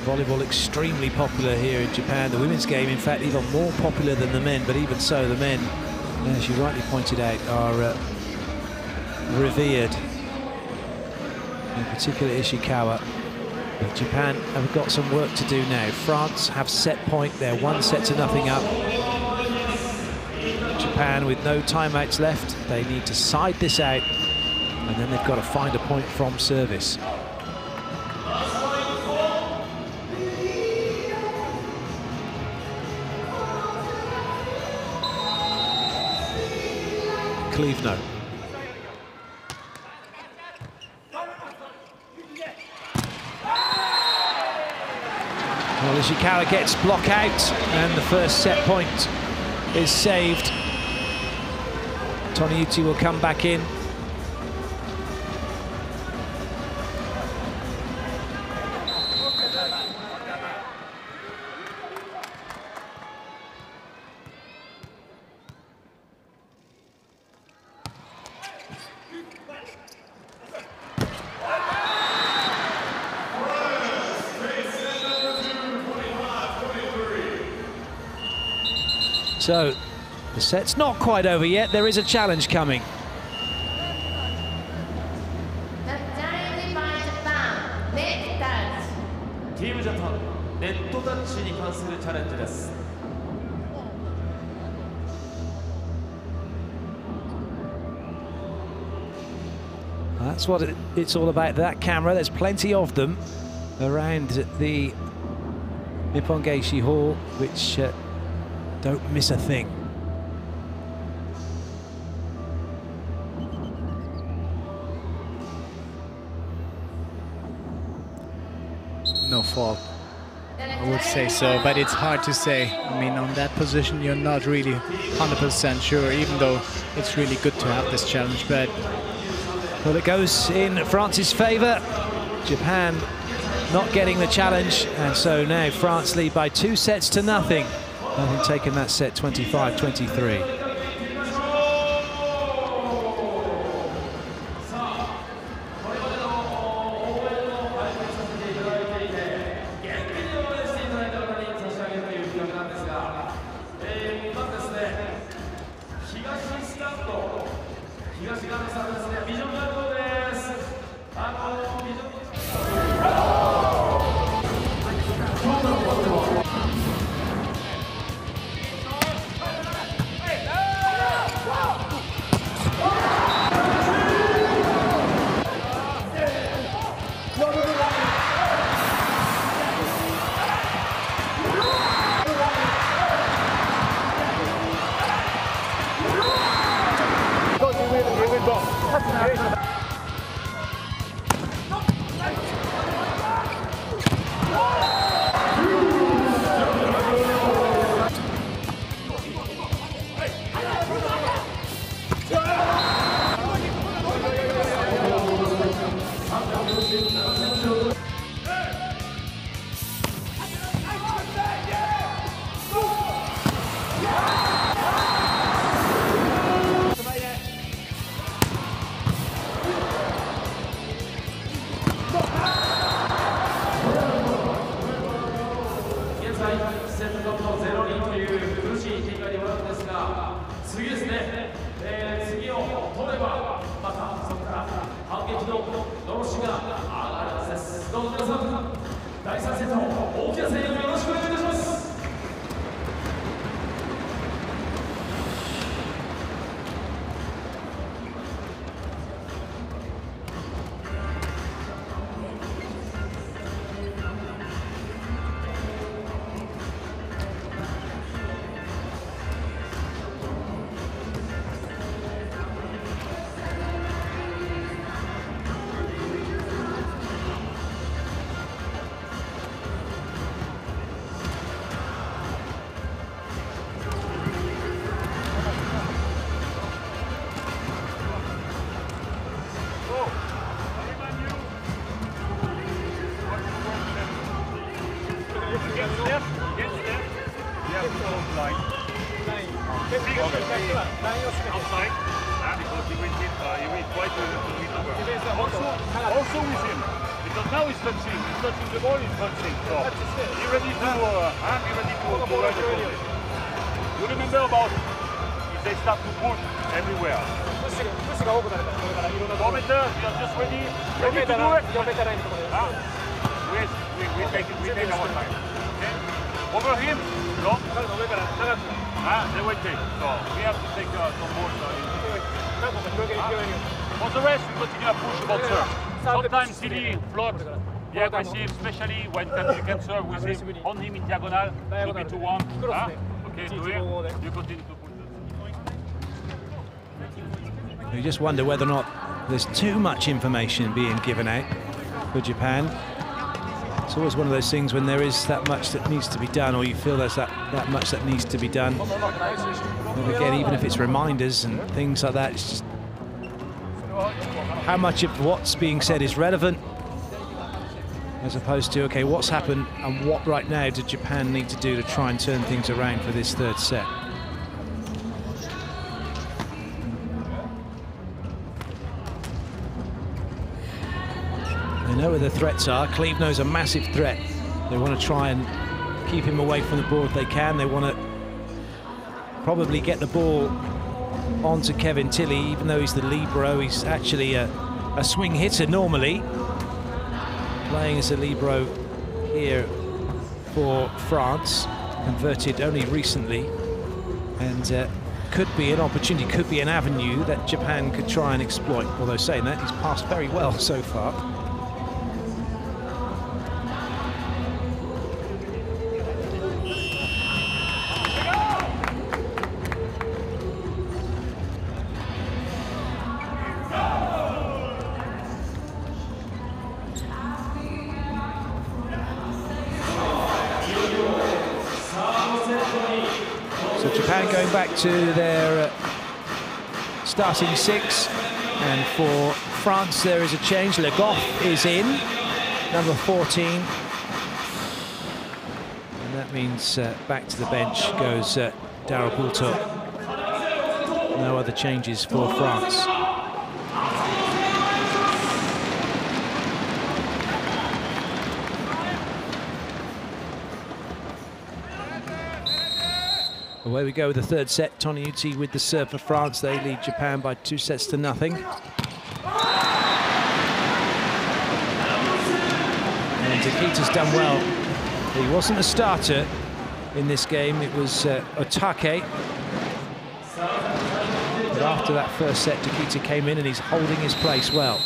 Volleyball extremely popular here in Japan. The women's game, in fact, even more popular than the men, but even so, the men, as you rightly pointed out, are revered. In particular, Ishikawa. But Japan have got some work to do now. France have set point. They're 1-0 up. Japan with no timeouts left. They need to side this out, and then they've got to find a point from service. Klevno. Well, Ishikawa gets block out, and the first set point is saved. Toniyuti will come back in. So, the set's not quite over yet. There is a challenge coming. Team Japan, net touch に関するチャレンジです。That's what it's all about, that camera. There's plenty of them around the Nippon Geishi Hall, which don't miss a thing. No fault, I would say so, but it's hard to say. I mean, on that position, you're not really 100% sure, even though it's really good to have this challenge. But well, it goes in France's favour. Japan not getting the challenge, and so now France lead by 2-0. Having taken that set 25-23. Outside, because he will try to meet over. Also with him, because now he's touching the ball, he's touching. So be ready to ride the ball. You remember about if they start to push everywhere. Kilometer, you're just ready to do it. We take our time. Okay? Over him, no? They will take. So we have to take some more. For the rest, we continue to push about serve. Sometimes silly, float, be aggressive, especially when you can serve with him, on him in diagonal, 2-1. Okay, do it. You continue to push. You just wonder whether or not there's too much information being given out for Japan. It's always one of those things when there is that much that needs to be done, or you feel there's that much that needs to be done. And again, even if it's reminders and things like that, it's just how much of what's being said is relevant, as opposed to, okay, what's happened and what right now does Japan need to do to try and turn things around for this third set. They know where the threats are. Cleve knows a massive threat. They want to try and keep him away from the ball if they can. They want to probably get the ball onto Kevin Tilley, even though he's the libero. He's actually a swing hitter normally, playing as a libero here for France, converted only recently, and could be an opportunity, could be an avenue that Japan could try and exploit. Although saying that, he's passed very well so far. Japan going back to their starting six, and for France there is a change. Le Goff is in, number 14, and that means back to the bench goes Daryl Poulter. No other changes for France. Away we go with the third set. Toniutti with the serve for France. They lead Japan by 2-0. And Takita's done well. He wasn't a starter in this game. It was Otake. But after that first set, Takita came in and he's holding his place well.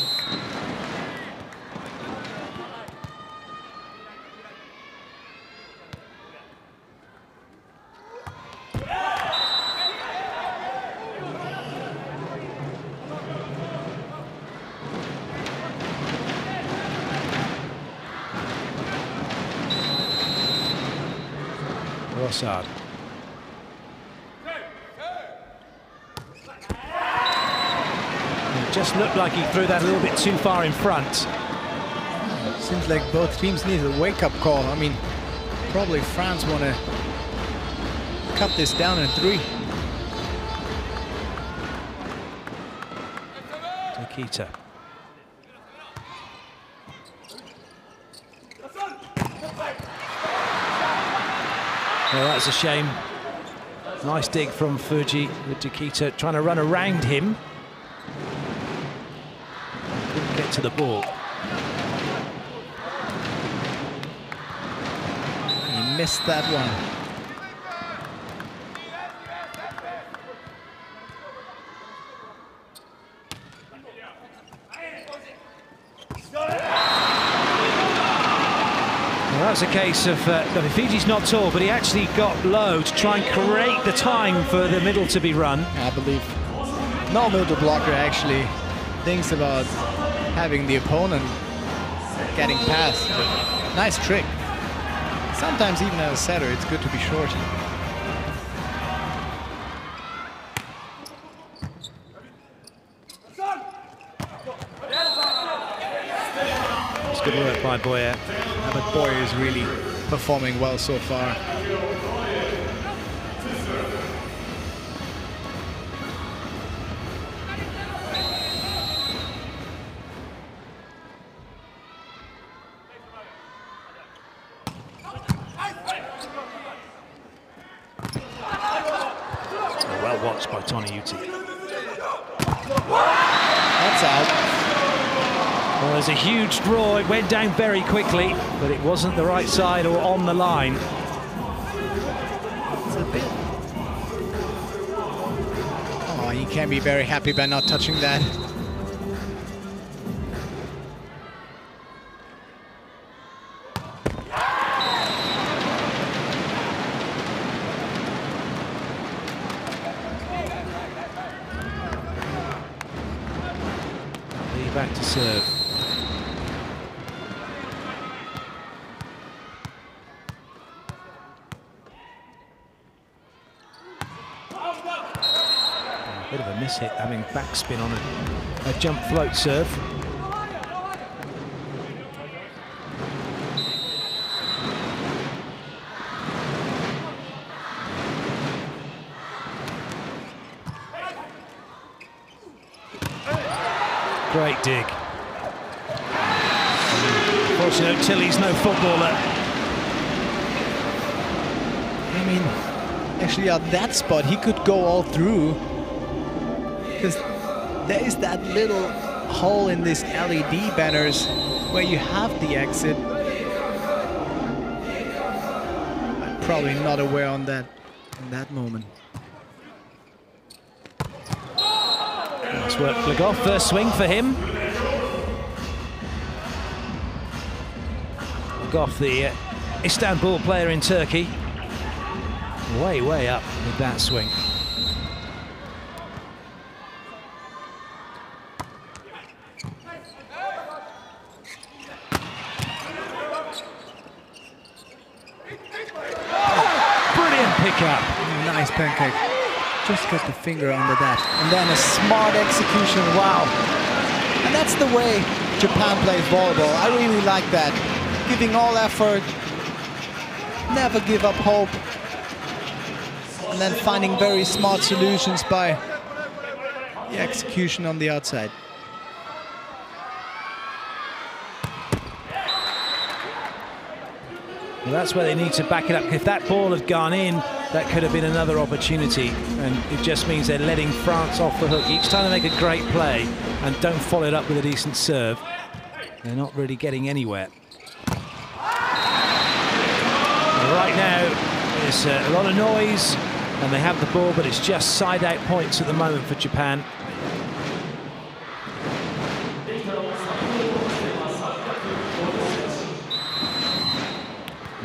Rossard. It just looked like he threw that a little bit too far in front. Seems like both teams need a wake-up call. I mean, probably France want to cut this down in 3. Takita. Well, that's a shame. Nice dig from Fuji with Takita trying to run around him. Couldn't get to the ball. missed that one. Well, that was a case of Fiji's not tall, but he actually got low to try and create the time for the middle to be run. I believe no middle blocker actually thinks about having the opponent getting past. But nice trick. Sometimes even as a setter, it's good to be short. It's good work by Boyer. But Boyer is really performing well so far. Well watched by Tony Uti. That's out. Well, there's a huge draw. It went down very quickly, but it wasn't the right side or on the line. It's a bit... Oh, he can be very happy by not touching that. Back to serve. A bit of a miss hit, having backspin on a jump float serve. Great dig. Unfortunately, Tilly's no footballer. I mean, actually at that spot, he could go all through. Because there is that little hole in these LED banners where you have the exit. I'm probably not aware on that in that moment. Nice work, Legov. First swing for him. Legov, the Istanbul player in Turkey. Way, way up with that swing. Brilliant pickup. Nice pancake. Just got the finger under that. And then a smart execution, wow. And that's the way Japan plays volleyball. I really like that. Giving all effort, never give up hope. And then finding very smart solutions by the execution on the outside. Well, that's where they need to back it up. If that ball had gone in, that could have been another opportunity, and it just means they're letting France off the hook. Each time they make a great play and don't follow it up with a decent serve, they're not really getting anywhere. And right now, there's a lot of noise, and they have the ball, but it's just side-out points at the moment for Japan.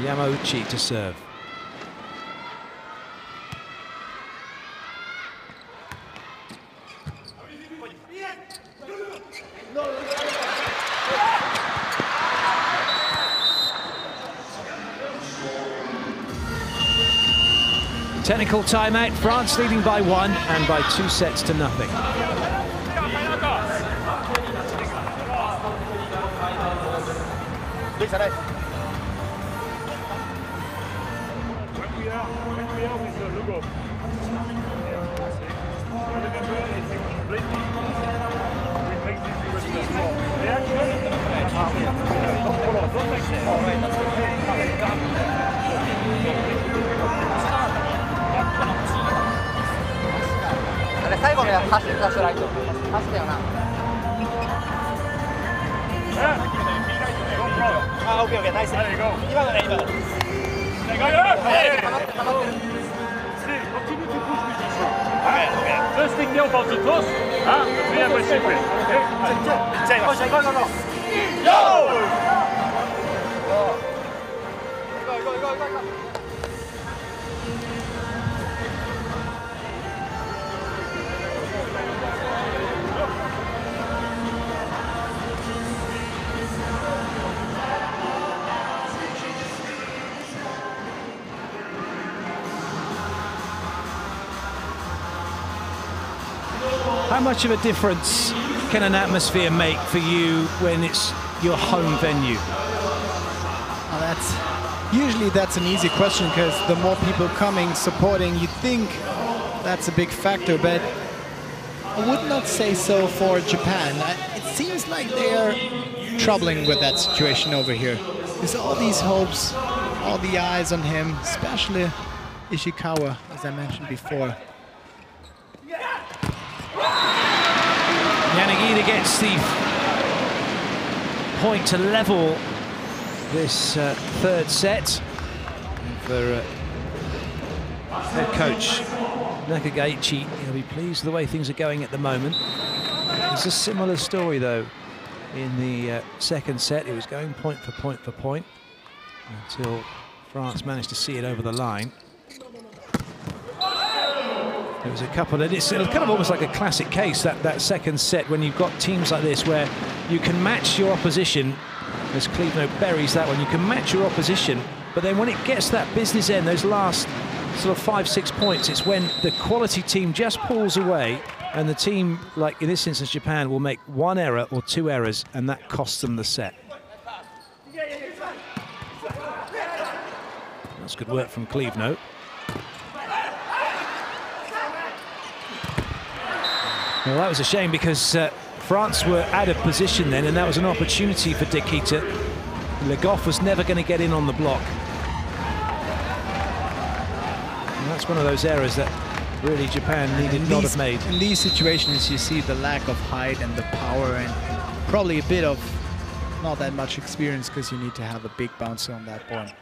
Yamauchi to serve. Technical timeout, France leading by 1 and by 2 sets to nothing. There you go. Continue to push with this one. Just take care about the toss. Be aggressive. How much of a difference can an atmosphere make for you when it's your home venue? Usually that's an easy question because the more people coming, supporting, you think that's a big factor, but I would not say so for Japan. It seems like they're troubling with that situation over here. There's all these hopes, all the eyes on him, especially Ishikawa, as I mentioned before. Yanagida gets the point to level this third set. And for head coach Nakagaichi, he'll be pleased with the way things are going at the moment. It's a similar story though in the second set. It was going point for point for point until France managed to see it over the line. There was a couple, and it's kind of almost like a classic case, that second set, when you've got teams like this where you can match your opposition, as Cleveland buries that one, you can match your opposition, but then when it gets that business end, those last sort of 5-6 points, it's when the quality team just pulls away, and the team, like in this instance Japan, will make one error or two errors, and that costs them the set. That's good work from Cleveland. Well, that was a shame because France were out of position then, and that was an opportunity for Dekita. Le Goff was never going to get in on the block. And that's one of those errors that really Japan needed not have made. In these situations, you see the lack of height and the power, and probably a bit of not that much experience because you need to have a big bouncer on that point.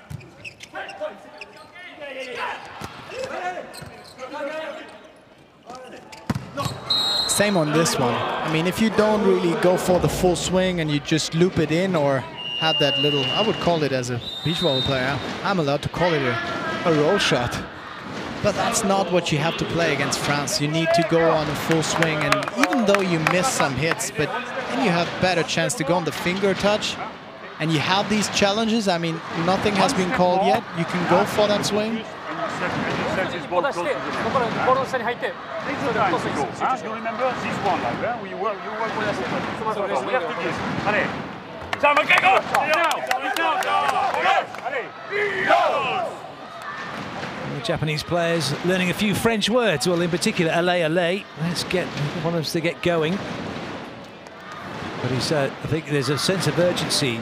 Same on this one. I mean, if you don't really go for the full swing and you just loop it in or have that little, I would call it as a beach volleyball player, I'm allowed to call it a roll shot. But that's not what you have to play against France. You need to go on a full swing, and even though you miss some hits, but then you have better chance to go on the finger touch. And you have these challenges. I mean, nothing has been called yet. You can go for that swing. You remember this one, like, you work with us. So we have to give. Allez. The Japanese players learning a few French words, well, in particular, allez, allez. Let's get one of us to get going. But he's, I think there's a sense of urgency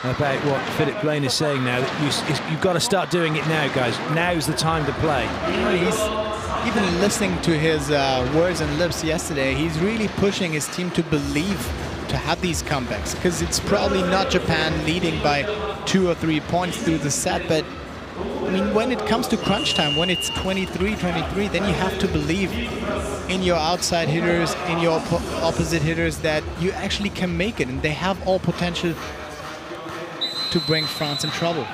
about what Philippe Blaine is saying now. That you've got to start doing it now, guys. Now's the time to play. He's even listening to his words and lips yesterday. He's really pushing his team to believe, to have these comebacks, because it's probably not Japan leading by 2 or 3 points through the set, but I mean, when it comes to crunch time, when it's 23-23, then you have to believe in your outside hitters, in your opposite hitters, that you actually can make it, and they have all potential to bring France in trouble.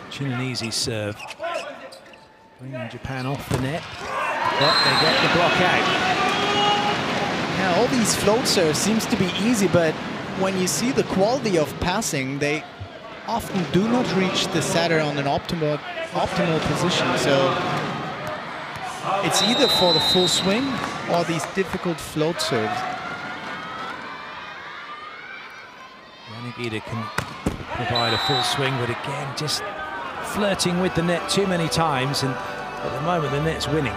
Chin and easy serve. Bringing Japan off the net, but they get the block out. Yeah, all these float serves seems to be easy, but when you see the quality of passing, they often do not reach the setter on an optimal position. So it's either for the full swing or these difficult float serves. Yanagida can provide a full swing, but again, just flirting with the net too many times, and at the moment the net's winning.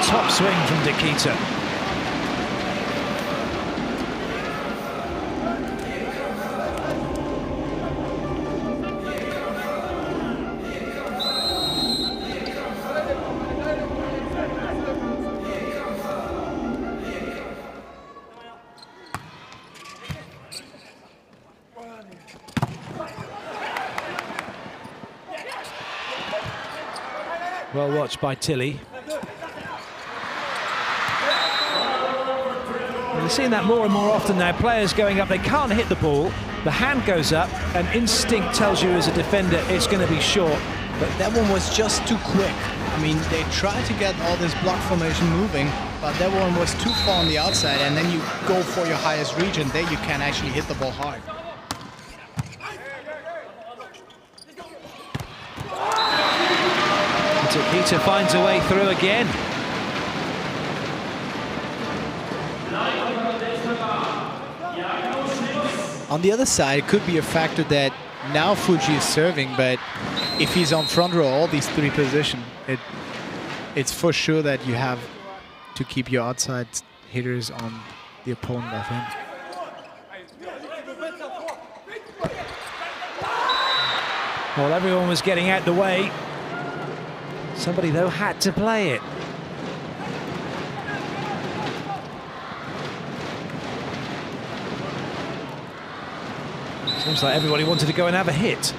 top swing from Nikita. Well watched by Tilly. We're seeing that more and more often now. Players going up, they can't hit the ball. The hand goes up, and instinct tells you as a defender it's going to be short. But that one was just too quick. I mean, they tried to get all this block formation moving, but that one was too far on the outside, and then you go for your highest region. There you can actually hit the ball hard. Nikita finds a way through again. On the other side, it could be a factor that now Fuji is serving, but if he's on front row, all these three positions, it's for sure that you have to keep your outside hitters on the opponent of him. Well, everyone was getting out the way. Somebody, though, had to play it. Seems like everybody wanted to go and have a hit.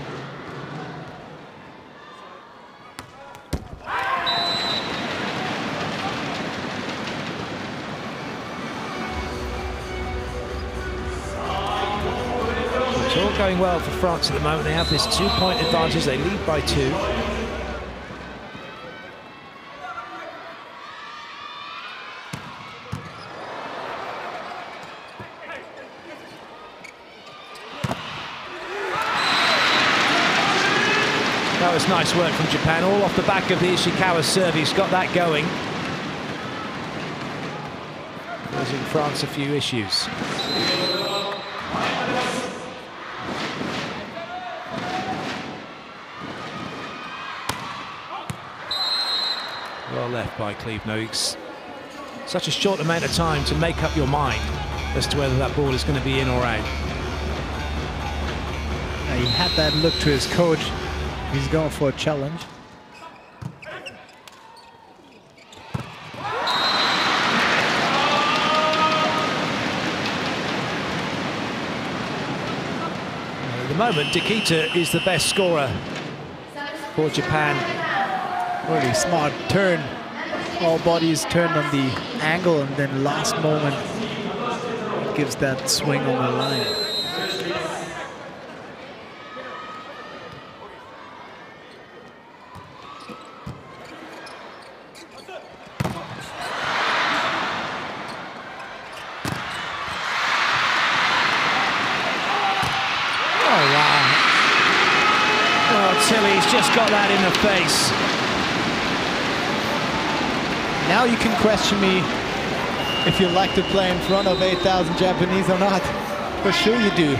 It's all going well for France at the moment. They have this 2-point advantage. They lead by 2. That was nice work from Japan, all off the back of the Ishikawa serve. He's got that going. Causing France a few issues. Well left by Cleve. No, it's such a short amount of time to make up your mind as to whether that ball is going to be in or out. He had that look to his coach. He's going for a challenge. At the moment, Nikita is the best scorer for Japan. Really smart turn. All bodies turned on the angle, and then last moment gives that swing on the line. Tilly's just got that in the face. Now you can question me if you like to play in front of 8,000 Japanese or not. For sure you do.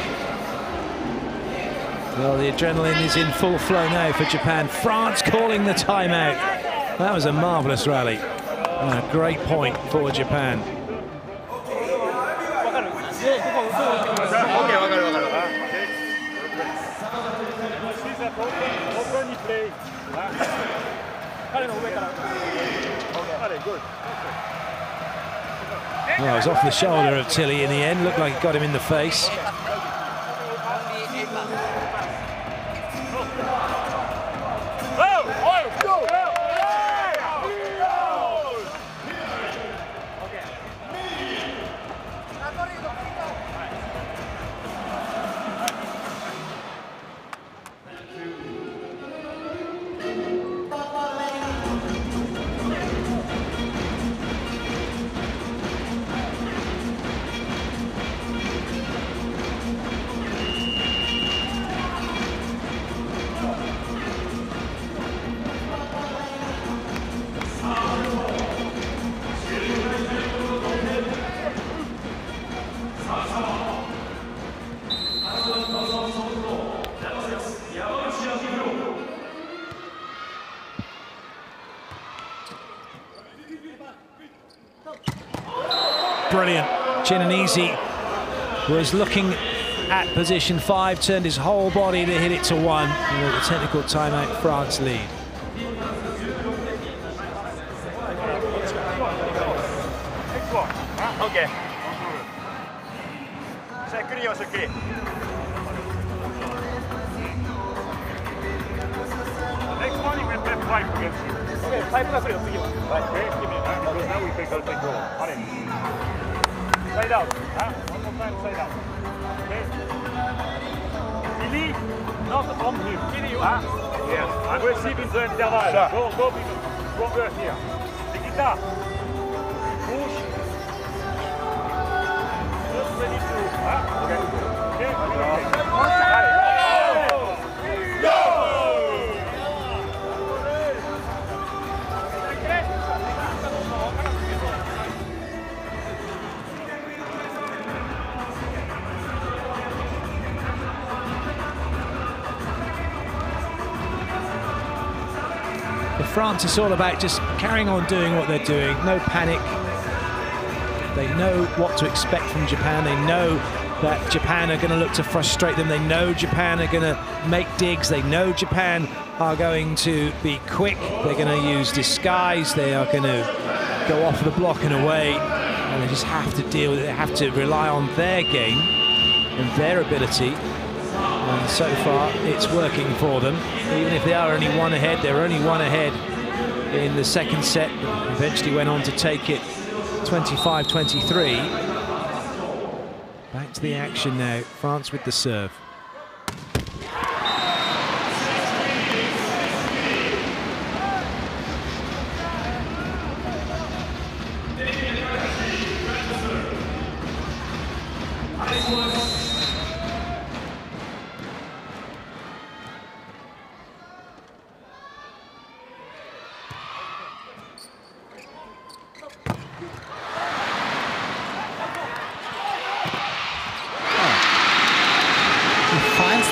Well, the adrenaline is in full flow now for Japan. France calling the timeout. That was a marvellous rally. And a great point for Japan. Well, it was off the shoulder of Tilly in the end. Looked like it got him in the face. brilliant. Chinanese was looking at position 5, turned his whole body to hit it to 1. And with the technical timeout, France lead. Okay. Next one you will play 5 against you. Okay, 5 が来るよ次は。Right, okay, give me that because now we take our big goal. Side out. One more time, side out. Okay. Billy, not on him. Billy, yes. Aggressive in the interval. Go, Billy. Stronger here. Nikita. Push. Just ready to. Okay. Okay. France, it's all about just carrying on doing what they're doing. No panic. They know what to expect from Japan. They know that Japan are going to look to frustrate them. They know Japan are going to make digs. They know Japan are going to be quick. They're going to use disguise. They are going to go off the block and away. And they just have to deal with it. They have to rely on their game and their ability. And so far, it's working for them. Even if they are only 1 ahead, they're only 1 ahead in the second set. Eventually went on to take it 25-23. Back to the action now. France with the serve.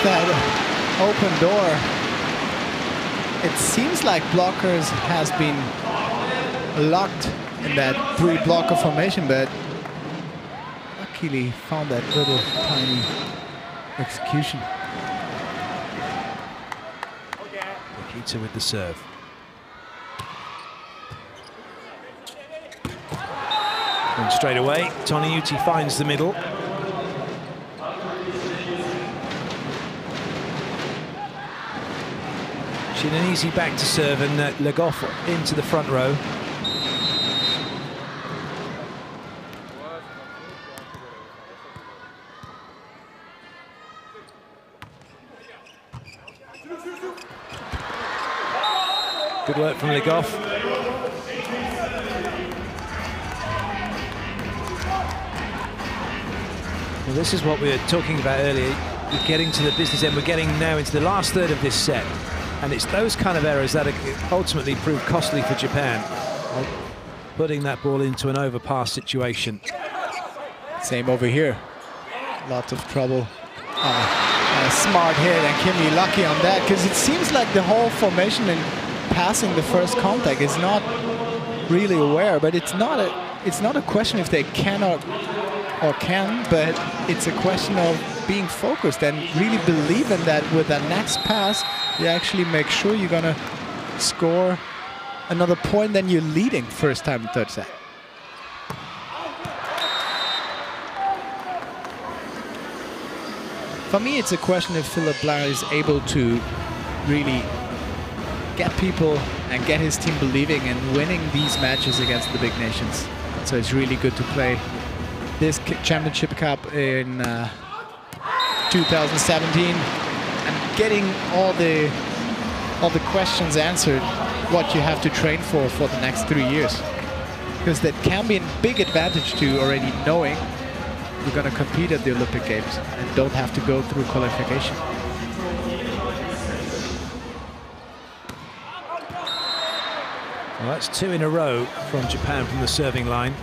That open door. It seems like blockers has been locked in that 3-blocker formation, but luckily found that little tiny execution. Nikita with the serve. And straight away, Toniyuti finds the middle. Chinanese back to serve, and Le Goff into the front row. Good work from Le Goff. Well, this is what we were talking about earlier. We're getting to the business end. We're getting now into the last third of this set. And it's those kind of errors that ultimately prove costly for Japan, putting that ball into an overpass situation. Same over here. Lots of trouble. Smart hit, and Kimi lucky on that, because it seems like the whole formation in passing the first contact is not really aware, but it's not a question if they cannot or can, but it's a question of being focused and really believing that with that next pass, you actually make sure you're gonna score another point than you're leading first time in third set. For me, it's a question if Philippe Blanc is able to really get people and get his team believing and winning these matches against the big nations. So it's really good to play this Championship Cup in 2017 and getting all the questions answered, what you have to train for the next 3 years. Because that can be a big advantage to already knowing you're going to compete at the Olympic Games and don't have to go through qualification. Well, that's 2 in a row from Japan from the serving line.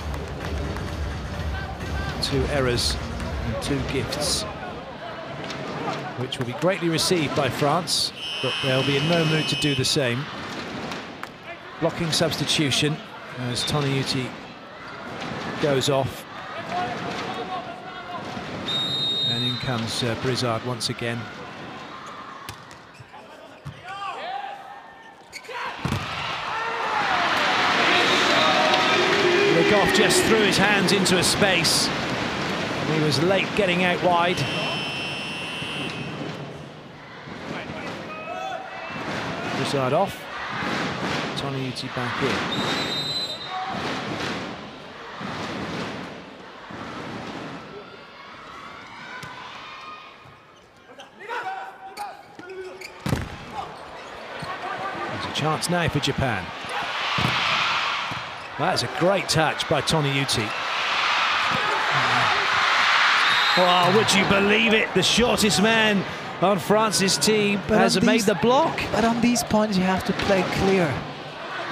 2 errors and 2 gifts, which will be greatly received by France, but they'll be in no mood to do the same. Blocking substitution as Toniyuti goes off. And in comes Brizard once again. The golf just threw his hands into a space. He was late getting out wide. Brizard off. Toniuti back in. Chance now for Japan. That's a great touch by Toniuti. Oh, would you believe it? The shortest man on France's team has made the block. But on these points, you have to play clear.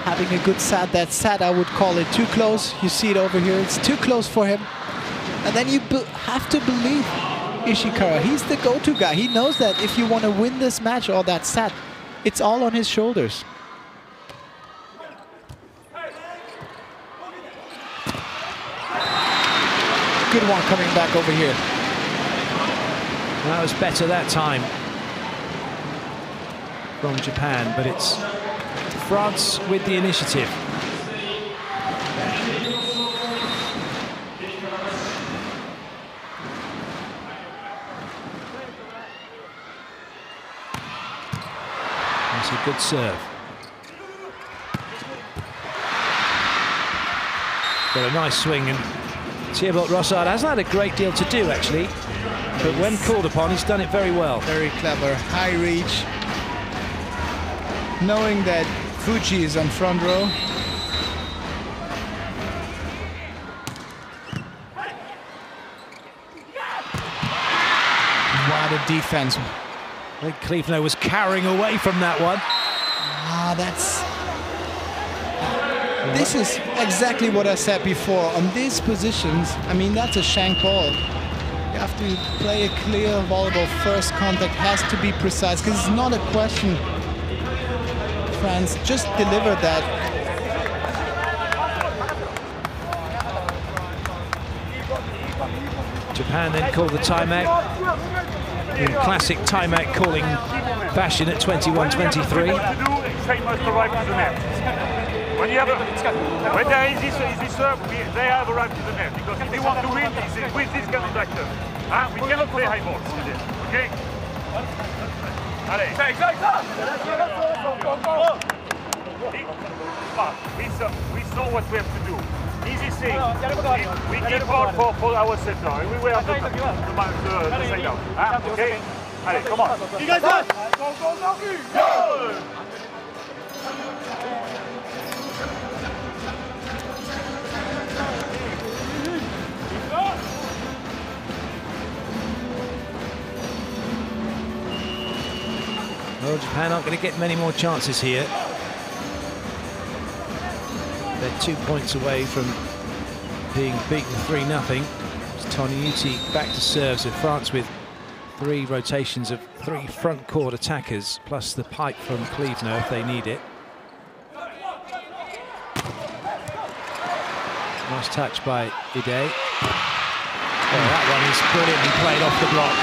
Having a good set, that set, I would call it too close. You see it over here. It's too close for him. And then you have to believe Ishikawa. He's the go-to guy. He knows that if you want to win this match or that set, it's all on his shoulders. Good one coming back over here. That was better that time from Japan, but it's France with the initiative. That's a good serve. Got a nice swing, and Thibaut Rossard hasn't had a great deal to do, actually, but when called upon, he's done it very well. Very clever, high reach. Knowing that Fuji is on front row. What a defense. I think Kleefner was carrying away from that one. This is exactly what I said before. On these positions, I mean, that's a shank ball. You have to play a clear volleyball. First contact has to be precise, because it's not a question. France, just deliver that. Japan then called the timeout in classic timeout calling fashion at 21-23. When you have when there is easy serve, they have arrived to the net, because if you want to win, it's with this kind of structure. We cannot play high balls, okay? Allez. We saw what we have to do. Easy thing. We keep ball for our center, and we were the side out. Okay? Allez, come on. You guys on! Go! Well, Japan aren't going to get many more chances here. They're 2 points away from being beaten 3-0. Toniuti back to serve, so France with 3 rotations of 3 front court attackers, plus the pipe from Kleefner if they need it. Nice touch by Ide. Oh, that one is brilliantly played off the block.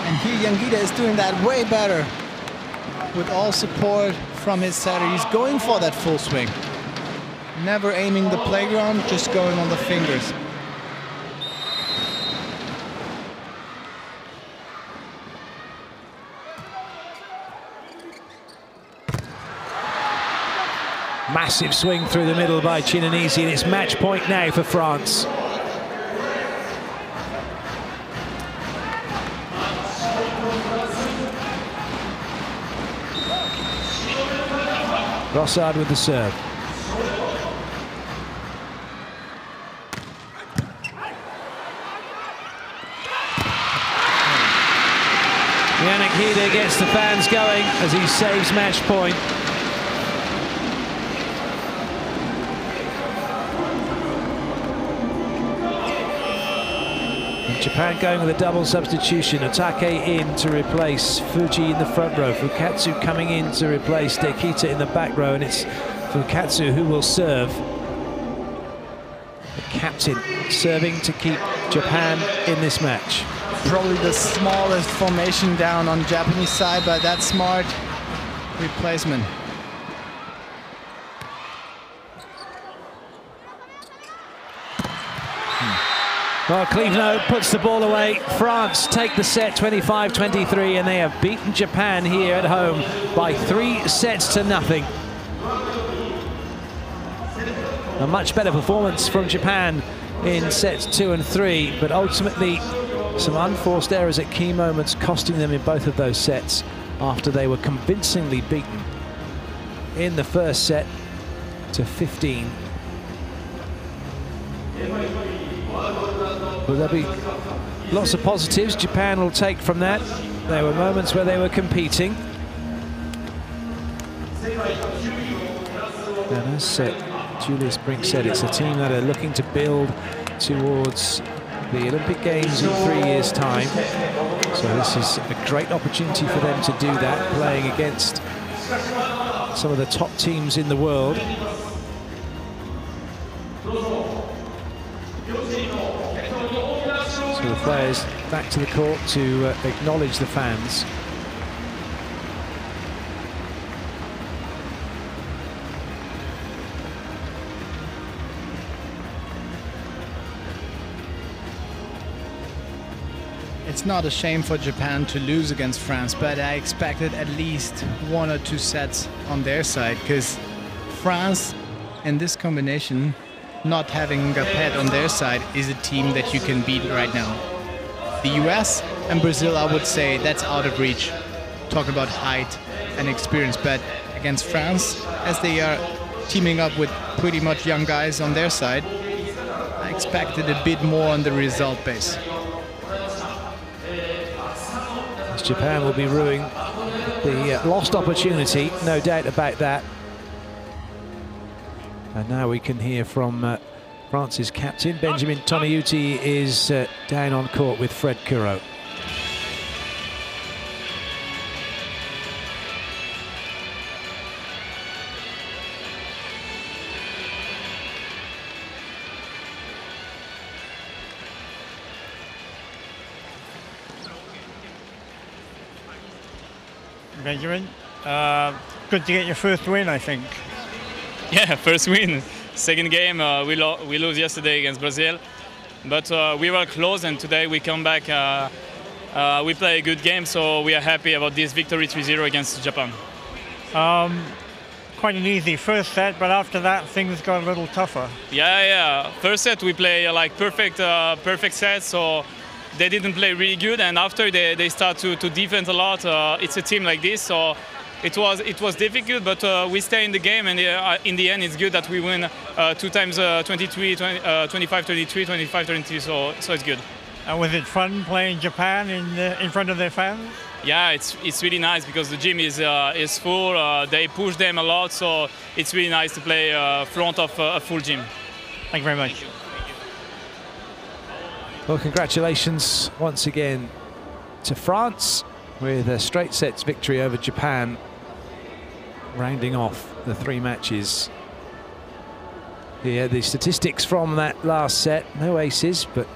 And here Yangida is doing that way better. With all support from his setter, he's going for that full swing. Never aiming the playground, just going on the fingers. Massive swing through the middle by Chinanese, and it's match point now for France. Rossard with the serve. Yannick Hida gets the fans going as he saves match point. Japan going with a double substitution. Otake in to replace Fuji in the front row. Fukatsu coming in to replace Dekita in the back row, and it's Fukatsu who will serve. The captain serving to keep Japan in this match. Probably the smallest formation down on Japanese side, but that's smart replacement. Well, Cleveland puts the ball away. France take the set 25-23, and they have beaten Japan here at home by 3 sets to nothing. A much better performance from Japan in sets 2 and 3, but ultimately some unforced errors at key moments costing them in both of those sets after they were convincingly beaten in the first set to 15. Will there be lots of positives Japan will take from that? There were moments where they were competing. And as Julius Brink said, it's a team that are looking to build towards the Olympic Games in 3 years' time. So this is a great opportunity for them to do that, playing against some of the top teams in the world. So the players back to the court to acknowledge the fans. It's not a shame for Japan to lose against France, but I expected at least 1 or 2 sets on their side, because France in this combination, not having Gapet on their side, is a team that you can beat right now. The US and Brazil, I would say that's out of reach. Talk about height and experience, but against France, as they are teaming up with pretty much young guys on their side, I expected a bit more on the result base. Japan will be ruining the lost opportunity, no doubt about that. And now we can hear from France's captain. Benjamin Toneyuti is down on court with Fred Kuro. Benjamin, good to get your first win, I think. Yeah, first win. Second game, we lose yesterday against Brazil, but we were close, and today we come back. We play a good game, so we are happy about this victory 3-0 against Japan. Quite an easy first set, but after that things got a little tougher. Yeah. First set we play like perfect sets, so they didn't play really good, and after they start to defend a lot. It's a team like this, so it was difficult, but we stay in the game, and in the end it's good that we win 2 times 25-23, 25-23, so it's good. And was it fun playing Japan in front of their fans? Yeah, it's really nice because the gym is full. They push them a lot, so it's really nice to play front of a full gym. Thank you very much. Well, congratulations once again to France with a straight sets victory over Japan, rounding off the 3 matches. Yeah, the statistics from that last set, no aces, but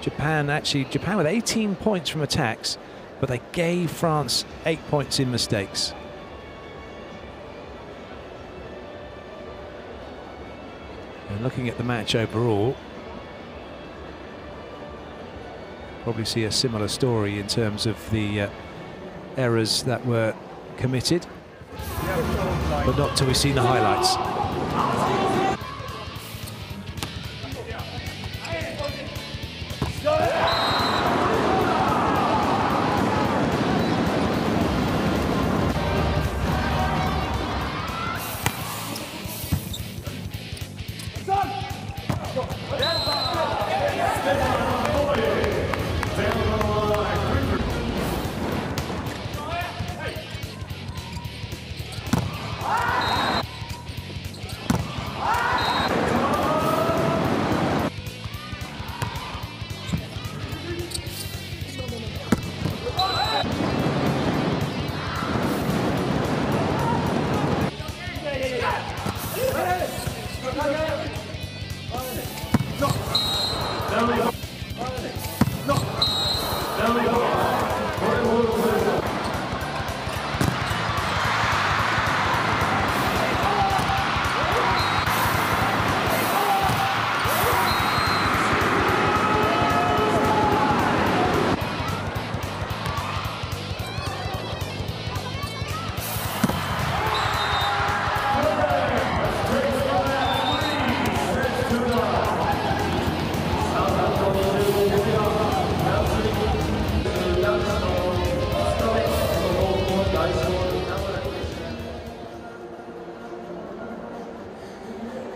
Japan with 18 points from attacks, but they gave France 8 points in mistakes. And looking at the match overall, probably see a similar story in terms of the errors that were committed, but not till we've seen the highlights.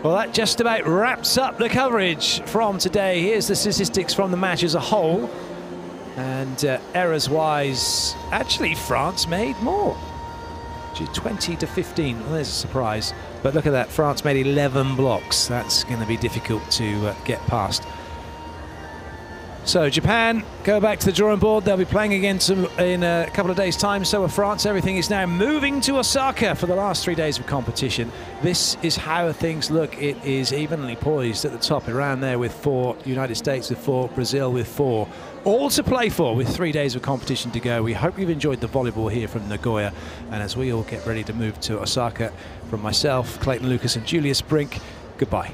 Well, that just about wraps up the coverage from today. Here's the statistics from the match as a whole. And errors-wise, actually, France made more. 20 to 15. Well, there's a surprise. But look at that. France made 11 blocks. That's going to be difficult to get past. So Japan go back to the drawing board. They'll be playing again in a couple of days' time. So are France. Everything is now moving to Osaka for the last 3 days of competition. This is how things look. It is evenly poised at the top. Iran there with 4, United States with 4, Brazil with 4. All to play for with 3 days of competition to go. We hope you've enjoyed the volleyball here from Nagoya. And as we all get ready to move to Osaka, from myself, Clayton Lucas and Julius Brink, goodbye.